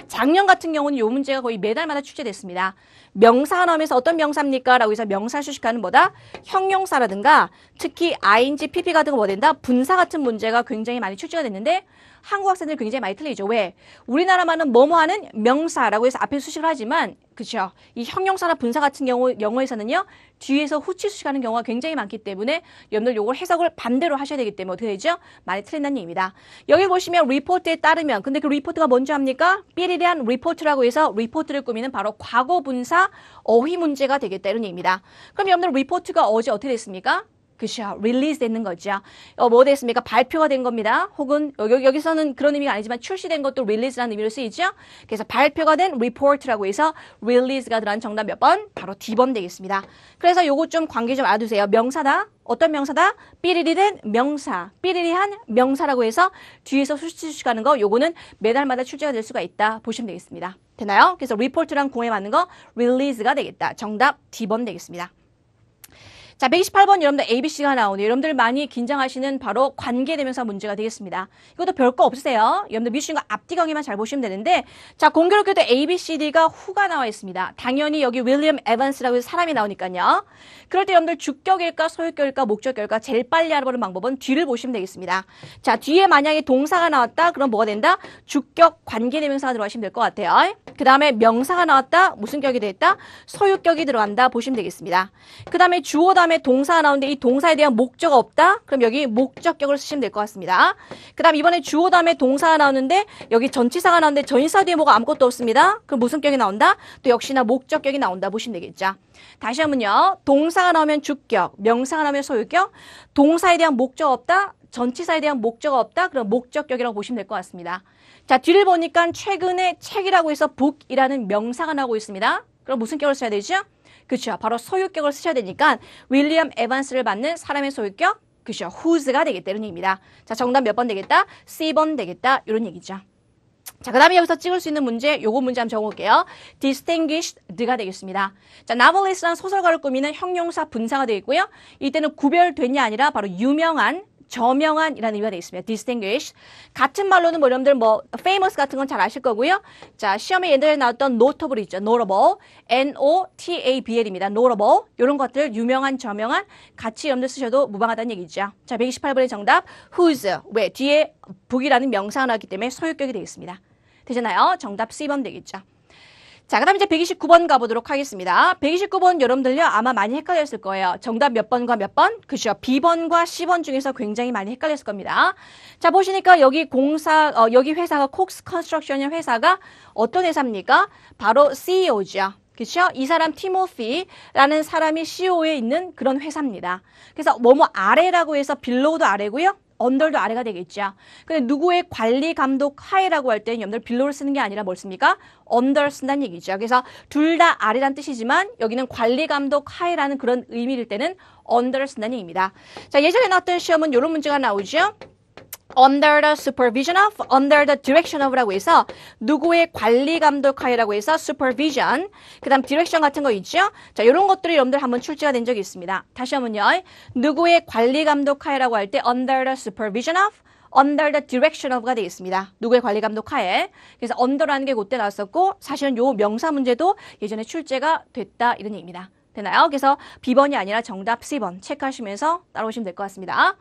작년 같은 경우는 요 문제가 거의 매달마다 출제됐습니다. 명사가 나오면서 어떤 명사입니까? 라고 해서 명사를 수식하는 뭐다? 형용사라든가 특히 ing, pp 같은 거 뭐 된다? 분사 같은 문제가 굉장히 많이 출제가 됐는데 한국 학생들 굉장히 많이 틀리죠. 왜? 우리나라만은 뭐뭐 하는 명사라고 해서 앞에 수식을 하지만 그렇죠. 이 형용사나 분사 같은 경우 영어에서는요. 뒤에서 후치 수식하는 경우가 굉장히 많기 때문에 여러분들 요걸 해석을 반대로 하셔야 되기 때문에 어떻게 되죠? 많이 틀린다는 얘기입니다. 여기 보시면 리포트에 따르면 근데 그 리포트가 뭔지 압니까? 삐리리한 리포트라고 해서 리포트를 꾸미는 바로 과거 분사 어휘 문제가 되겠다 이런 얘기입니다. 그럼 여러분들 리포트가 어제 어떻게 됐습니까? 그죠. 릴리즈 되는 거죠. 뭐 됐습니까? 발표가 된 겁니다. 혹은 여기서는 그런 의미가 아니지만 출시된 것도 릴리즈라는 의미로 쓰이죠. 그래서 발표가 된 리포트라고 해서 릴리즈가 들어간 정답 몇 번? 바로 D번 되겠습니다. 그래서 요거 좀 관계 좀 알아두세요. 명사다. 어떤 명사다? 삐리리 된 명사. 삐리리한 명사라고 해서 뒤에서 수식하는 거 요거는 매달마다 출제가 될 수가 있다. 보시면 되겠습니다. 되나요? 그래서 리포트랑 공에 맞는 거 릴리즈가 되겠다. 정답 D번 되겠습니다. 자, 128번 여러분들 ABC가 나오네요. 여러분들 많이 긴장하시는 바로 관계대명사 문제가 되겠습니다. 이것도 별거 없으세요. 여러분들 미루신 거 앞뒤 강의만 잘 보시면 되는데 자, 공교롭게도 ABCD가 후가 나와 있습니다. 당연히 여기 윌리엄 에반스라고 해서 사람이 나오니까요. 그럴 때 여러분들 주격일까 소유격일까 목적격일까 제일 빨리 알아보는 방법은 뒤를 보시면 되겠습니다. 자, 뒤에 만약에 동사가 나왔다 그럼 뭐가 된다? 주격 관계대명사가 들어가시면 될 것 같아요. 그 다음에 명사가 나왔다 무슨 격이 됐다? 소유격이 들어간다 보시면 되겠습니다. 그 다음에 주어 다음에 동사가 나오는데 이 동사에 대한 목적어가 없다? 그럼 여기 목적격을 쓰시면 될 것 같습니다. 그 다음 이번에 주어 다음에 동사가 나오는데 여기 전치사가 나오는데 전치사 뒤에 뭐가 아무것도 없습니다. 그럼 무슨 격이 나온다? 또 역시나 목적격이 나온다 보시면 되겠죠. 다시 한번요. 동사가 나오면 주격, 명사가 나오면 소유격, 동사에 대한 목적 없다? 전치사에 대한 목적어가 없다? 그럼 목적격이라고 보시면 될 것 같습니다. 자, 뒤를 보니까 최근에 책이라고 해서 book이라는 명사가 나오고 있습니다. 그럼 무슨 격을 써야 되죠? 그렇죠. 바로 소유격을 쓰셔야 되니까 윌리엄 에반스를 받는 사람의 소유격, 그렇죠. whose가 되겠다 이런 얘기입니다. 자, 정답 몇 번 되겠다? C번 되겠다 이런 얘기죠. 자, 그 다음에 여기서 찍을 수 있는 문제, 요거 문제 한번 적어볼게요. distinguished가 되겠습니다. 자, novelist란 소설가를 꾸미는 형용사 분사가 되겠고요. 이때는 구별되냐 아니라 바로 유명한, 저명한이라는 의미가 되겠습니다. distinguished. 같은 말로는 뭐 여러분들 뭐 famous 같은 건 잘 아실 거고요. 자, 시험에 옛날에 나왔던 notable 있죠. notable. N-O-T-A-B-L입니다. notable. 이런 것들 유명한, 저명한 같이 여러분들 쓰셔도 무방하다는 얘기죠. 자, 128번의 정답 whose. 왜? 뒤에 book이라는 명사가 나왔기 때문에 소유격이 되겠습니다. 되잖아요. 정답 C번 되겠죠. 자, 그 다음에 이제 129번 가보도록 하겠습니다. 129번 여러분들요, 아마 많이 헷갈렸을 거예요. 정답 몇 번과 몇 번? 그죠. B번과 C번 중에서 굉장히 많이 헷갈렸을 겁니다. 자, 보시니까 여기 여기 회사가 콕스 컨스트럭션의 회사가 어떤 회사입니까? 바로 CEO죠. 그렇죠? 이 사람 티모시라는 사람이 CEO에 있는 그런 회사입니다. 그래서 뭐뭐 아래라고 해서 빌로우도 아래고요. 언더도 아래가 되겠죠. 근데 누구의 관리 감독 하에라고 할 때는 여러분들 빌로우를 쓰는 게 아니라 뭘 씁니까? 언더를 쓴다는 얘기죠. 그래서 둘 다 아래란 뜻이지만 여기는 관리 감독 하에라는 그런 의미일 때는 언더를 쓴다는 얘기입니다. 자, 예전에 나왔던 시험은 이런 문제가 나오죠. under the supervision of, under the direction of라고 해서 누구의 관리 감독 하에라고 해서 supervision, 그 다음 direction 같은 거 있죠? 자, 이런 것들이 여러분들 한번 출제가 된 적이 있습니다. 다시 한번요. 누구의 관리 감독 하에라고 할 때 under the supervision of, under the direction of가 되겠습니다. 누구의 관리 감독 하에. 그래서 under라는 게 그때 나왔었고 사실은 요 명사 문제도 예전에 출제가 됐다 이런 얘기입니다. 되나요? 그래서 B번이 아니라 정답 C번 체크하시면서 따라오시면 될 것 같습니다.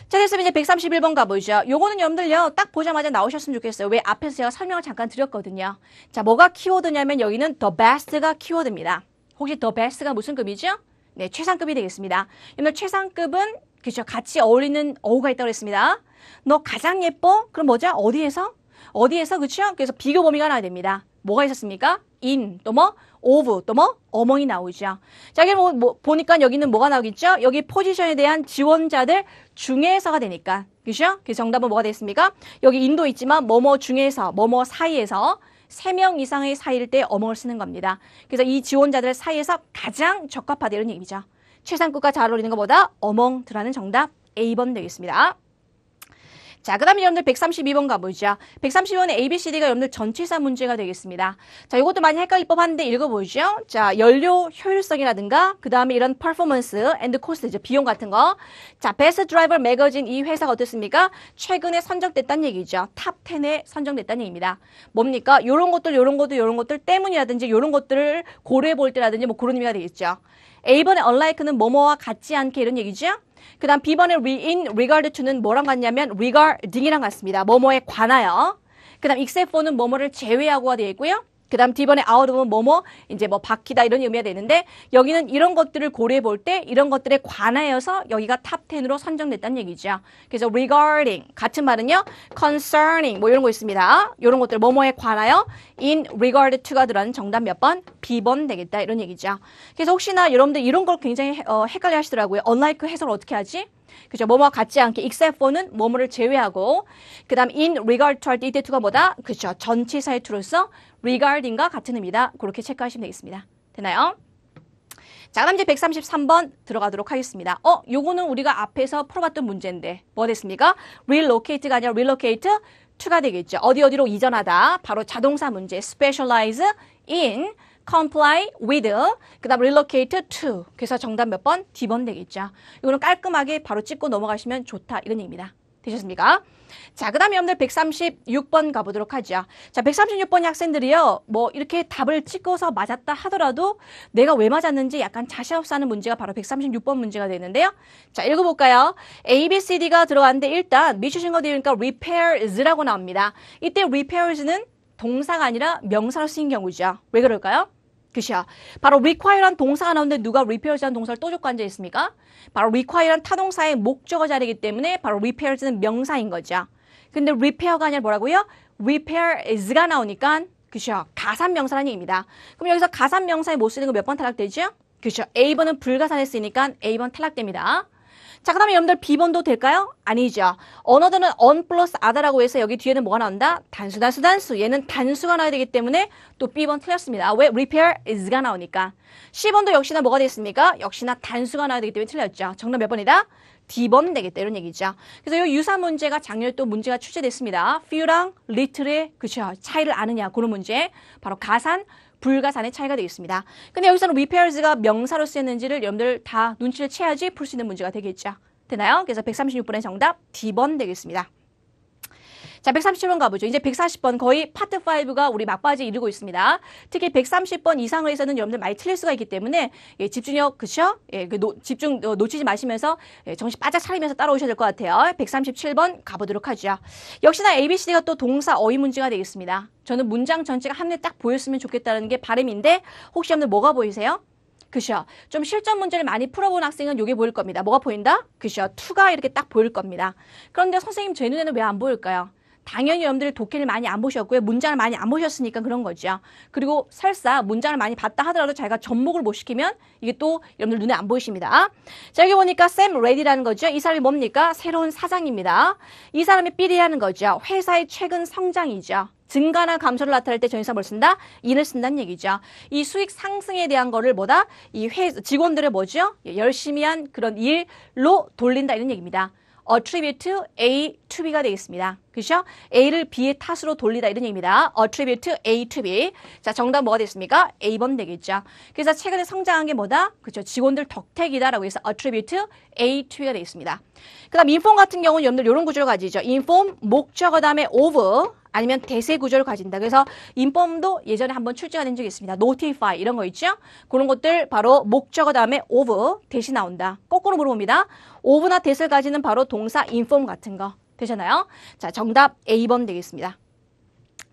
자, 됐으면 이제 131번 가보죠. 요거는 여러분들요, 딱 보자마자 나오셨으면 좋겠어요. 왜? 앞에서 제가 설명을 잠깐 드렸거든요. 자, 뭐가 키워드냐면 여기는 the best가 키워드입니다. 혹시 the best가 무슨 급이죠? 네, 최상급이 되겠습니다. 여러분들 최상급은, 그죠? 같이 어울리는 어구가 있다고 그랬습니다. 너 가장 예뻐? 그럼 뭐죠? 어디에서? 어디에서? 그쵸? 그래서 비교 범위가 나와야 됩니다. 뭐가 있었습니까? in, 또 뭐? of, 또 뭐? 어멍이 나오죠. 자, 여기 뭐 보니까 여기는 뭐가 나오겠죠? 여기 포지션에 대한 지원자들 중에서가 되니까. 그죠? 그래서 정답은 뭐가 되겠습니까? 여기 인도 있지만 뭐뭐 중에서, 뭐뭐 사이에서 3명 이상의 사이일 때 어멍을 쓰는 겁니다. 그래서 이 지원자들 사이에서 가장 적합하다 이런 얘기죠. 최상급과 잘 어울리는 것보다 어멍 들어가는 정답 A번 되겠습니다. 자, 그 다음에 여러분들 132번 가보죠. 132번의 ABCD가 여러분들 전치사 문제가 되겠습니다. 자, 이것도 많이 헷갈릴 법한데 읽어보죠. 자, 연료 효율성이라든가, 그 다음에 이런 퍼포먼스 앤드 코스트, 비용 같은 거. 자, 베스트 드라이버 매거진 이 회사가 어떻습니까? 최근에 선정됐다는 얘기죠. 탑 10에 선정됐다는 얘기입니다. 뭡니까? 요런 것들 때문이라든지 요런 것들을 고려해 볼 때라든지 뭐 그런 의미가 되겠죠. A번의 unlike는 뭐뭐와 같지 않게 이런 얘기죠. 그 다음 B번의 in regard to는 뭐랑 같냐면 regarding이랑 같습니다. 뭐뭐에 관하여. 그 다음 except for는 뭐뭐를 제외하고가 되어 있고요. 그 다음 D번의 out of는 뭐뭐 이제 뭐 바뀌다 이런 의미가 되는데 여기는 이런 것들을 고려해 볼 때 이런 것들에 관하여서 여기가 탑 10으로 선정됐다는 얘기죠. 그래서 regarding 같은 말은요. concerning 뭐 이런 거 있습니다. 이런 것들 뭐뭐에 관하여 in regard to가 들어가는 정답 몇 번? B번 되겠다 이런 얘기죠. 그래서 혹시나 여러분들 이런 걸 굉장히 헷갈려 하시더라고요. unlike 해석을 어떻게 하지? 그죠? 뭐뭐와 같지 않게 except for는 뭐뭐를 제외하고 그 다음 in regard to 할 때 이때 to가 뭐다? 그죠? 전치사의 to로서 regarding과 같은 의미다. 그렇게 체크하시면 되겠습니다. 되나요? 자, 그럼 이제 133번 들어가도록 하겠습니다. 요거는 우리가 앞에서 풀어봤던 문제인데 뭐가 됐습니까? relocate가 아니라 relocate to가 되겠죠. 어디로 이전하다. 바로 자동사 문제. specialize in comply with, 그 다음 relocate to. 그래서 정답 몇 번? D번 되겠죠. 이거는 깔끔하게 바로 찍고 넘어가시면 좋다. 이런 얘기입니다. 되셨습니까? 자, 그 다음에 여러분들 136번 가보도록 하죠. 자, 136번 학생들이요. 뭐 이렇게 답을 찍어서 맞았다 하더라도 내가 왜 맞았는지 약간 자신 없어 하는 문제가 바로 136번 문제가 되는데요. 자, 읽어볼까요? A, B, C, D가 들어갔는데 일단 미추신 거 되니까 repairs라고 나옵니다. 이때 repairs는 동사가 아니라 명사로 쓰인 경우죠. 왜 그럴까요? 그죠? 바로 require란 동사가 나오는데 누가 repairs라는 동사를 또 줬고 앉아있습니까? 바로 require란 타동사의 목적어 자리이기 때문에 바로 repairs는 명사인 거죠. 근데 repair가 아니라 뭐라고요? repairs가 나오니까 그죠? 가산명사라는 얘기입니다. 그럼 여기서 가산명사에 못 쓰는 거 몇 번 탈락되죠? 그죠? A번은 불가산에 쓰니까 A번 탈락됩니다. 자, 그 다음에 여러분들 B번도 될까요? 아니죠. 언어들은 on 플러스 아다라고 해서 여기 뒤에는 뭐가 나온다? 단수. 얘는 단수가 나와야 되기 때문에 또 B번 틀렸습니다. 왜? repair is가 나오니까. C번도 역시나 뭐가 되겠습니까? 역시나 단수가 나와야 되기 때문에 틀렸죠. 정답 몇 번이다? D번 되겠다. 이런 얘기죠. 그래서 이 유사 문제가 작년에 또 문제가 출제됐습니다. few랑 little의 그쵸 차이를 아느냐 그런 문제. 바로 가산, 불가산의 차이가 되겠습니다. 근데 여기서는 repairs가 명사로 쓰였는지를 여러분들 다 눈치를 채야지 풀 수 있는 문제가 되겠죠. 되나요? 그래서 136번의 정답 D번 되겠습니다. 자, 137번 가보죠. 이제 140번 거의 파트 5가 우리 막바지에 이르고 있습니다. 특히 130번 이상을 해서는 여러분들 많이 틀릴 수가 있기 때문에 예, 집중력, 그쵸? 예, 집중 놓치지 마시면서 예, 정신 바짝 차리면서 따라오셔야 될 것 같아요. 137번 가보도록 하죠. 역시나 ABCD가 또 동사 어휘 문제가 되겠습니다. 저는 문장 전체가 한눈에 딱 보였으면 좋겠다는 게 바람인데 혹시 여러분들 뭐가 보이세요? 그죠? 좀 실전 문제를 많이 풀어본 학생은 이게 보일 겁니다. 뭐가 보인다? 그죠? 투가 이렇게 딱 보일 겁니다. 그런데 선생님 제 눈에는 왜 안 보일까요? 당연히 여러분들이 독해를 많이 안 보셨고요. 문장을 많이 안 보셨으니까 그런 거죠. 그리고 설사 문장을 많이 봤다 하더라도 자기가 접목을 못 시키면 이게 또 여러분들 눈에 안 보이십니다. 자, 여기 보니까 Sam Reddy라는 거죠. 이 사람이 뭡니까? 새로운 사장입니다. 이 사람이 삐리라는 거죠. 회사의 최근 성장이죠. 증가나 감소를 나타낼 때 전치사 뭘 쓴다? in을 쓴다는 얘기죠. 이 수익 상승에 대한 거를 뭐다? 이 직원들의 뭐죠? 열심히 한 그런 일로 돌린다 이런 얘기입니다. attribute A to B가 되겠습니다. 그렇죠? A를 B의 탓으로 돌리다 이런 얘기입니다. attribute A to B. 자, 정답 뭐가 됐습니까? A번 되겠죠. 그래서 최근에 성장한 게 뭐다? 그렇죠. 직원들 덕택이다라고 해서 attribute A to B가 되겠습니다. 그 다음 inform 같은 경우는 여러분들 이런 구조를 가지죠. inform 목적어 다음에 of 아니면 대세 구조를 가진다. 그래서 inform도 예전에 한번 출제가 된 적이 있습니다. notify 이런 거 있죠? 그런 것들 바로 목적어 다음에 of 대시 나온다. 거꾸로 물어봅니다. of나 대세를 가지는 바로 동사 inform 같은 거. 되잖아요? 자, 정답 A번 되겠습니다.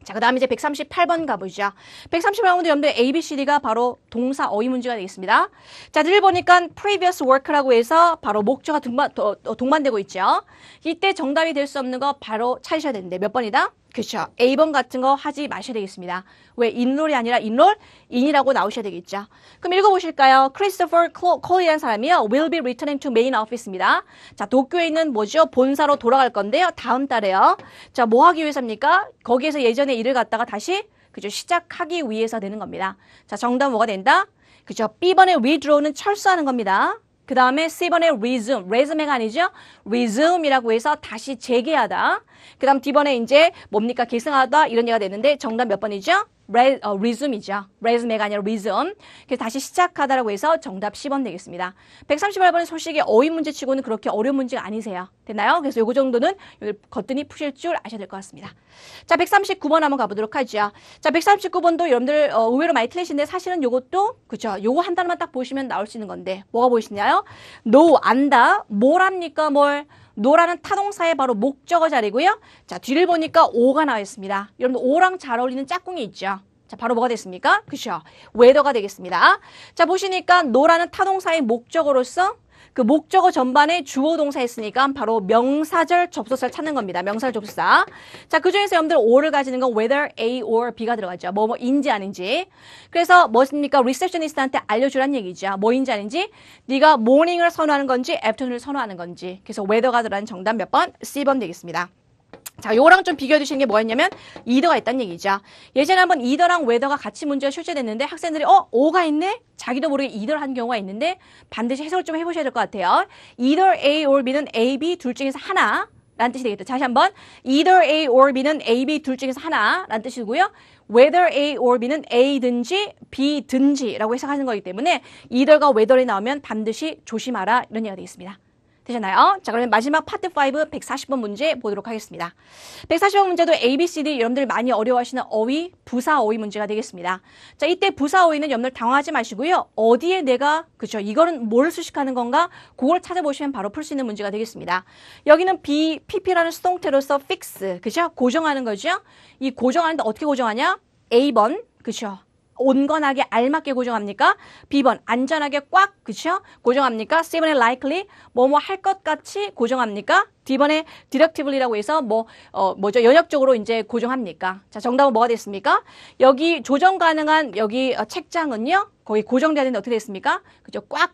자, 그 다음에 이제 138번 가보죠. 138번도 여러분들 ABCD가 바로 동사 어휘 문제가 되겠습니다. 자, 늘 보니까 previous work라고 해서 바로 목적어가 동반되고 있죠. 이때 정답이 될 수 없는 거 바로 찾으셔야 되는데 몇 번이다? 그렇죠. A번 같은 거 하지 마셔야 되겠습니다. 왜? 인롤이 아니라 인롤, 인이라고 나오셔야 되겠죠. 그럼 읽어보실까요? 크리스토퍼 콜이라는 사람이요. will be returning to main office입니다. 자, 도쿄에 있는 뭐죠? 본사로 돌아갈 건데요. 다음 달에요. 자, 뭐 하기 위해서입니까? 거기에서 예전에 일을 갖다가 다시 그죠? 시작하기 위해서 되는 겁니다. 자, 정답 뭐가 된다? 그죠? B번의 withdraw는 철수하는 겁니다. 그 다음에 C번에 resume, resume가 아니죠? resume이라고 해서 다시 재개하다. 그 다음 D번에 이제 뭡니까? 계승하다 이런 얘기가 되는데 정답 몇 번이죠? resume이죠. resume가 아니라 resume. 그래서 다시 시작하다라고 해서 정답 10번 되겠습니다. 138번은 솔직히 어휘 문제 치고는 그렇게 어려운 문제가 아니세요. 됐나요? 그래서 요거 정도는 거뜬히 푸실 줄 아셔야 될 것 같습니다. 자, 139번 한번 가보도록 하죠. 자, 139번도 여러분들 의외로 많이 틀리시는데 사실은 요것도 그쵸? 요거 한 단어만 딱 보시면 나올 수 있는 건데 뭐가 보이시나요? know, 안다. 뭘 합니까? 뭘? no라는 타동사의 바로 목적어 자리고요. 자, 뒤를 보니까 o가 나와 있습니다. 여러분 o랑 잘 어울리는 짝꿍이 있죠. 자, 바로 뭐가 됐습니까? 그쵸? weather가 되겠습니다. 자, 보시니까 no라는 타동사의 목적어로서 그 목적어 전반에 주어 동사 했으니까 바로 명사절 접속사를 찾는 겁니다. 명사절 접속사. 자, 그중에서 여러분들 or를 가지는 건 whether A or B가 들어가죠. 뭐인지 아닌지. 그래서 뭐입니까? 리셉셔니스트한테 알려주란 얘기죠. 뭐인지 아닌지. 네가 morning을 선호하는 건지 afternoon을 선호하는 건지. 그래서 whether가 들어가는 정답 몇 번? C번 되겠습니다. 자, 요거랑 좀 비교해 주시는 게 뭐였냐면 either가 있다는 얘기죠. 예전에 한번 either랑 whether가 같이 문제가 출제됐는데 학생들이 o가 있네? 자기도 모르게 either 한 경우가 있는데 반드시 해석을 좀 해보셔야 될 것 같아요. either A or B는 A, B 둘 중에서 하나 라는 뜻이 되겠다. 다시 한번 either A or B는 A, B 둘 중에서 하나 라는 뜻이고요. whether A or B는 A든지 B든지 라고 해석하는 거기 때문에 either가 whether이 나오면 반드시 조심하라 이런 얘기가 되겠습니다. 되셨나요? 자, 그러면 마지막 파트 5 140번 문제 보도록 하겠습니다. 140번 문제도 A, B, C, D 여러분들 많이 어려워하시는 어휘, 부사 어휘 문제가 되겠습니다. 자, 이때 부사 어휘는 여러분들 당황하지 마시고요. 어디에 내가 그죠? 이거는 뭘 수식하는 건가? 그걸 찾아보시면 바로 풀 수 있는 문제가 되겠습니다. 여기는 PP라는 수동태로서 fix, 그죠? 고정하는 거죠. 이 고정하는데 어떻게 고정하냐? A번, 그죠? 온건하게 알맞게 고정합니까? B번 안전하게 꽉 그쵸? 고정합니까? C번에 likely 뭐뭐 할 것 같이 고정합니까? D번에 deductively라고 해서 뭐죠? 연역적으로 이제 고정합니까? 자, 정답은 뭐가 됐습니까? 여기 조정 가능한 여기 책장은요. 거기 고정돼야 되는데 어떻게 됐습니까? 그죠? 꽉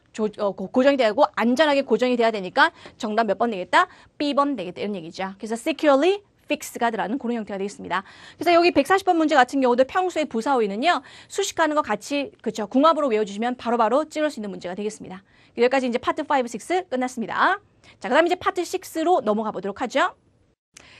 고정이 되고 안전하게 고정이 돼야 되니까 정답 몇 번 되겠다? B번 되겠다 이런 얘기죠. 그래서 securely fix가 들어가는 그런 형태가 되겠습니다. 그래서 여기 140번 문제 같은 경우도 평소에 부사어휘는요. 수식하는 거 같이 그쵸 궁합으로 외워주시면 바로바로 찍을 수 있는 문제가 되겠습니다. 여기까지 이제 파트 5, 6 끝났습니다. 자, 그 다음에 이제 파트 6로 넘어가 보도록 하죠.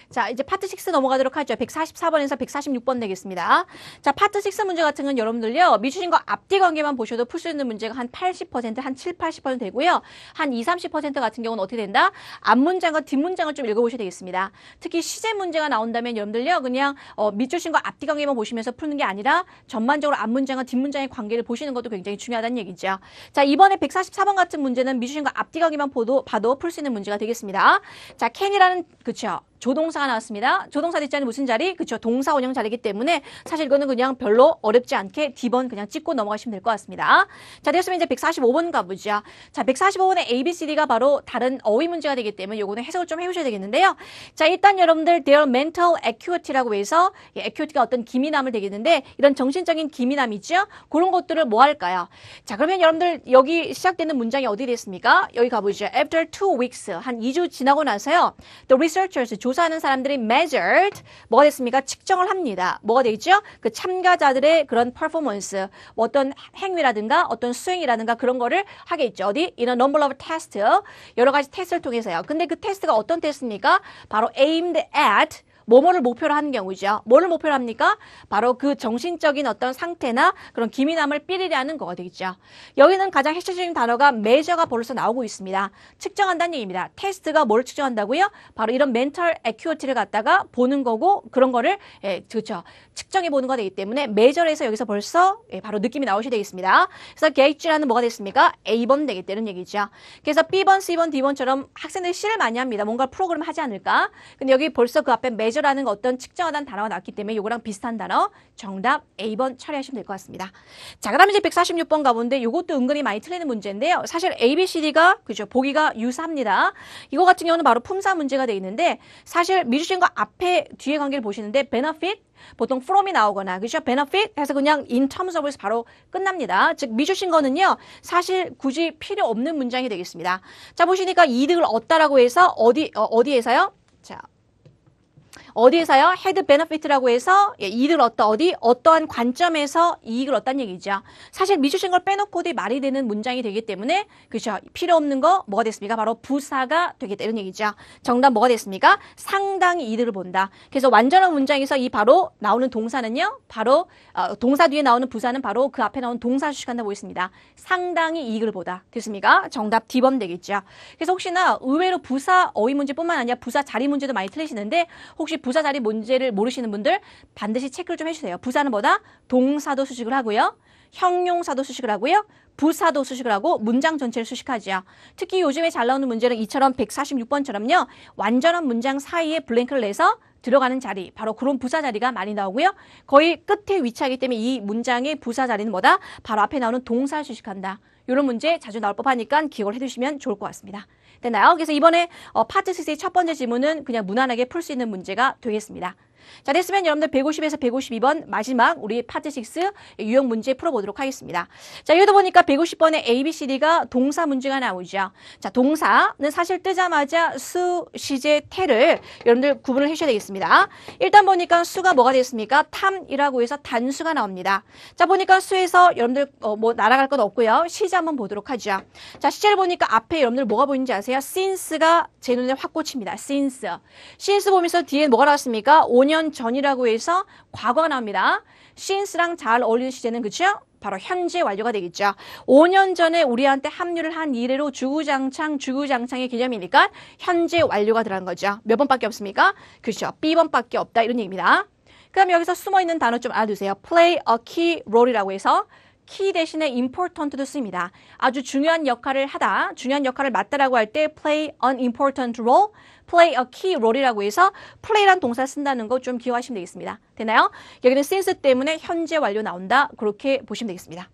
자, 이제 파트 6 넘어가도록 하죠. 144번에서 146번 되겠습니다. 자, 파트 6 문제 같은 건 여러분들요. 미주신 거 앞뒤 관계만 보셔도 풀 수 있는 문제가 한 80%, 한 7, 80% 되고요. 한 2, 30% 같은 경우는 어떻게 된다? 앞문장과 뒷문장을 좀 읽어보셔야 되겠습니다. 특히 시제 문제가 나온다면 여러분들요. 그냥 밑주신 거 앞뒤 관계만 보시면서 푸는 게 아니라 전반적으로 앞문장과 뒷문장의 관계를 보시는 것도 굉장히 중요하다는 얘기죠. 자, 이번에 144번 같은 문제는 미주신 거 앞뒤 관계만 봐도 풀 수 있는 문제가 되겠습니다. 자, can이라는 그쵸. 조동사가 나왔습니다. 조동사 뒷자리 무슨 자리? 그쵸. 동사 원형 자리이기 때문에 사실 이거는 그냥 별로 어렵지 않게 D번 그냥 찍고 넘어가시면 될 것 같습니다. 자, 되었으면 이제 145번 가보죠. 자, 145번의 A, B, C, D가 바로 다른 어휘 문제가 되기 때문에 요거는 해석을 좀 해보셔야 되겠는데요. 자, 일단 여러분들 their mental acuity라고 해서 acuity가 어떤 기민함을 되겠는데 이런 정신적인 기민함 있죠? 그런 것들을 뭐 할까요? 자, 그러면 여러분들 여기 시작되는 문장이 어디 됐습니까? 여기 가보죠. After 2 weeks, 한 2주 지나고 나서요. The researchers, 조사하는 사람들이 measured, 뭐가 됐습니까? 측정을 합니다. 뭐가 되겠죠? 그 참가자들의 그런 performance, 뭐 어떤 행위라든가 어떤 수행이라든가 그런 거를 하겠죠. 어디? In a number of tests, 여러 가지 테스트를 통해서요. 근데 그 테스트가 어떤 테스트입니까? 바로 aimed at, 뭐뭐를 목표로 하는 경우죠. 뭐를 목표로 합니까? 바로 그 정신적인 어떤 상태나 그런 기민함을 삐리리 하는 거가 되겠죠. 여기는 가장 핵심적인 단어가 measure가 벌써 나오고 있습니다. 측정한다는 얘기입니다. 테스트가 뭘 측정한다고요? 바로 이런 mental acuity를 갖다가 보는 거고 그런 거를 그렇죠. 측정해 보는 거 되기 때문에 measure에서 여기서 벌써 바로 느낌이 나오셔야 되겠습니다. 그래서 gauge라는 뭐가 됐습니까? A번 되겠다는 얘기죠. 그래서 B번, C번, D번처럼 학생들이 C를 많이 합니다. 뭔가 프로그램 하지 않을까? 근데 여기 벌써 그 앞에 measure 라는 어떤 측정하다는 단어가 나왔기 때문에 이거랑 비슷한 단어 정답 A번 처리하시면 될 것 같습니다. 자, 그다음에 이제 146번 가본데 이것도 은근히 많이 틀리는 문제인데요. 사실 A, B, C, D가 그죠 보기가 유사합니다. 이거 같은 경우는 바로 품사 문제가 돼 있는데 사실 미주신과 앞에 뒤에 관계를 보시는데 benefit 보통 from이 나오거나 그죠 benefit 해서 그냥 in terms of에서 바로 끝납니다. 즉 미주신 거는요 사실 굳이 필요 없는 문장이 되겠습니다. 자, 보시니까 이득을 얻다라고 해서 어디에서요? 자. 어디에서요? 헤드 베너피트라고 해서 이익을 어떠한 관점에서 이익을 얻다는 얘기죠. 사실 미주신 걸 빼놓고도 말이 되는 문장이 되기 때문에 그렇죠. 필요 없는 거 뭐가 됐습니까? 바로 부사가 되겠다 이런 얘기죠. 정답 뭐가 됐습니까? 상당히 이득을 본다. 그래서 완전한 문장에서 이 바로 나오는 동사는요. 바로 동사 뒤에 나오는 부사는 바로 그 앞에 나오는 동사 수식한다 보겠습니다. 상당히 이익을 보다. 됐습니까? 정답 D번 되겠죠. 그래서 혹시나 의외로 부사 어휘 문제뿐만 아니라 부사 자리 문제도 많이 틀리시는데 혹시 부사 자리 문제를 모르시는 분들 반드시 체크를 좀 해주세요. 부사는 뭐다? 동사도 수식을 하고요. 형용사도 수식을 하고요. 부사도 수식을 하고 문장 전체를 수식하죠. 특히 요즘에 잘 나오는 문제는 이처럼 146번처럼요. 완전한 문장 사이에 블랭크를 내서 들어가는 자리, 바로 그런 부사 자리가 많이 나오고요. 거의 끝에 위치하기 때문에 이 문장의 부사 자리는 뭐다? 바로 앞에 나오는 동사를 수식한다. 이런 문제 자주 나올 법하니까 기억을 해두시면 좋을 것 같습니다. 됐나요? 그래서 이번에 파트 6의 첫 번째 지문은 그냥 무난하게 풀 수 있는 문제가 되겠습니다. 자, 됐으면 여러분들 150에서 152번 마지막 우리 파트 6 유형 문제 풀어보도록 하겠습니다. 자, 여기도 보니까 150번에 A, B, C, D가 동사 문제가 나오죠. 자, 동사는 사실 뜨자마자 수, 시제, 태를 여러분들 구분을 해주셔야 되겠습니다. 일단 보니까 수가 뭐가 됐습니까? 탐이라고 해서 단수가 나옵니다. 자, 보니까 수에서 여러분들 뭐 날아갈 건 없고요. 시제 한번 보도록 하죠. 자, 시제를 보니까 앞에 여러분들 뭐가 보이는지 아세요? since가 제 눈에 확 꽂힙니다. since 보면서 뒤에 뭐가 나왔습니까? 5년 전이라고 해서 과거가 나옵니다. since랑 잘 어울리는 시제는 그렇죠? 바로 현재 완료가 되겠죠. 5년 전에 우리한테 합류를 한 이래로 주구장창의 개념이니까 현재 완료가 들어간 거죠. 몇 번밖에 없습니까? 그렇죠. B번밖에 없다 이런 얘기입니다. 그럼 여기서 숨어있는 단어 좀 알아두세요. play a key role이라고 해서 key 대신에 important도 쓰입니다. 아주 중요한 역할을 하다, 중요한 역할을 맡다라고 할 때 play an important role, play a key role이라고 해서 play란 동사 쓴다는 거 좀 기억하시면 되겠습니다. 되나요? 여기는 since 때문에 현재 완료 나온다. 그렇게 보시면 되겠습니다.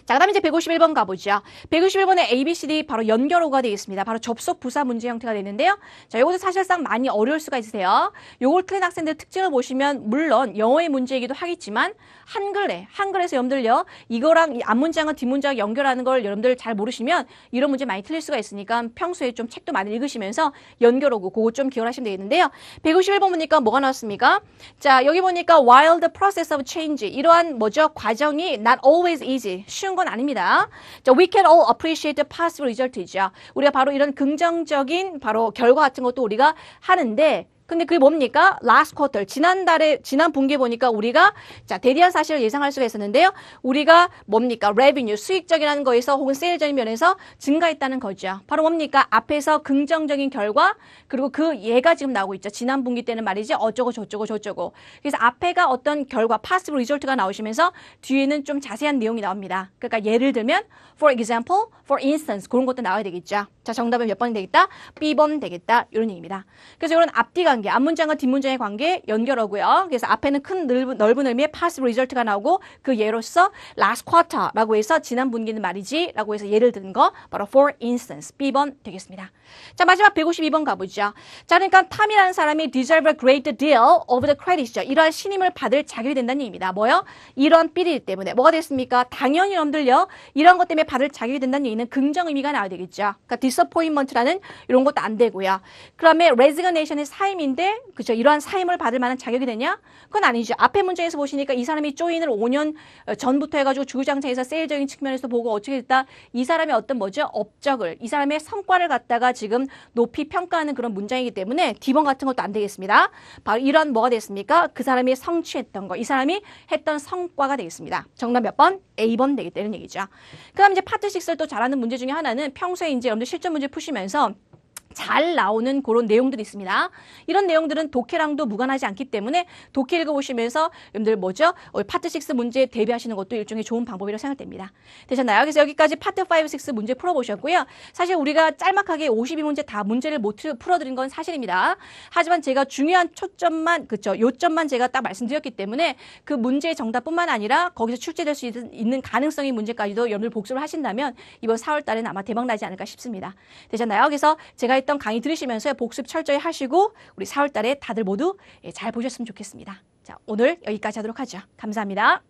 자, 그 다음에 이제 151번 가보죠. 151번에 A, B, C, D 바로 연결어가 되겠습니다. 바로 접속 부사 문제 형태가 되는데요. 자, 요것도 사실상 많이 어려울 수가 있으세요. 요걸 틀린 학생들 특징을 보시면 물론 영어의 문제이기도 하겠지만 한글에서 여러분들요. 이거랑 이 앞문장과 뒷문장 연결하는 걸 여러분들 잘 모르시면 이런 문제 많이 틀릴 수가 있으니까 평소에 좀 책도 많이 읽으시면서 연결어고 그거 좀 기억하시면 되겠는데요. 151번 보니까 뭐가 나왔습니까? 자, 여기 보니까 while the process of change 이러한 뭐죠? 과정이 not always easy. 쉬운 건 아닙니다. 자, we can all appreciate the positive result이죠. 우리가 바로 이런 긍정적인 바로 결과 같은 것도 우리가 하는데 근데 그게 뭡니까? last quarter. 지난 분기에 보니까 우리가, 자, 대리한 사실을 예상할 수가 있었는데요. 우리가 뭡니까? revenue, 수익적이라는 거에서 혹은 세일적인 면에서 증가했다는 거죠. 바로 뭡니까? 앞에서 긍정적인 결과, 그리고 그 예가 지금 나오고 있죠. 지난 분기 때는 말이지, 어쩌고 저쩌고. 그래서 앞에가 어떤 결과, positive result가 나오시면서 뒤에는 좀 자세한 내용이 나옵니다. 그러니까 예를 들면, for example, for instance, 그런 것도 나와야 되겠죠. 자, 정답은 몇 번이 되겠다? B번 되겠다. 이런 얘기입니다. 그래서 이런 앞뒤 관계, 앞문장과 뒷문장의 관계 연결하고요. 그래서 앞에는 큰 넓은 의미의 positive result가 나오고 그 예로서 last quarter라고 해서 지난 분기는 말이지 라고 해서 예를 든 거 바로 for instance, B번 되겠습니다. 자, 마지막 152번 가보죠. 자, 그러니까 탐이라는 사람이 deserve a great deal of the credit이죠. 이러한 신임을 받을 자격이 된다는 얘기입니다. 뭐요? 이런 삐리 때문에. 뭐가 됐습니까? 당연히 여러분들요. 이런 것 때문에 받을 자격이 된다는 얘기는 긍정 의미가 나와야 되겠죠. 그러니까 disappointment라는 이런 것도 안 되고요. 그다음에 resignation의 사임인데 그죠? 이러한 사임을 받을 만한 자격이 되냐? 그건 아니죠. 앞에 문제에서 보시니까 이 사람이 조인을 5년 전부터 해가지고 주구장창에서 세일적인 측면에서 보고 어떻게 됐다? 이 사람의 어떤 뭐죠? 업적을, 이 사람의 성과를 갖다가 지금 높이 평가하는 그런 문장이기 때문에 D번 같은 것도 안 되겠습니다. 바로 이런 뭐가 됐습니까? 그 사람이 성취했던 거, 이 사람이 했던 성과가 되겠습니다. 정답 몇 번? A번 되겠다 이런 얘기죠. 그 다음 이제 파트 6를 또 잘하는 문제 중에 하나는 평소에 이제 여러분들 실전 문제 푸시면서 잘 나오는 그런 내용들이 있습니다. 이런 내용들은 독해랑도 무관하지 않기 때문에 독해 읽어보시면서 여러분들 뭐죠? 파트 6 문제에 대비하시는 것도 일종의 좋은 방법이라고 생각됩니다. 되셨나요? 그래서 여기까지 파트 5, 6 문제 풀어보셨고요. 사실 우리가 짤막하게 52문제 다 문제를 못 풀어드린 건 사실입니다. 하지만 제가 중요한 초점만, 그쵸? 요점만 제가 딱 말씀드렸기 때문에 그 문제의 정답뿐만 아니라 거기서 출제될 수 있는 가능성의 문제까지도 여러분들 복습을 하신다면 이번 4월 달에는 아마 대박 나지 않을까 싶습니다. 되셨나요? 그래서 제가 했던 강의 들으시면서 복습 철저히 하시고 우리 4월 달에 다들 모두 잘 보셨으면 좋겠습니다. 자, 오늘 여기까지 하도록 하죠. 감사합니다.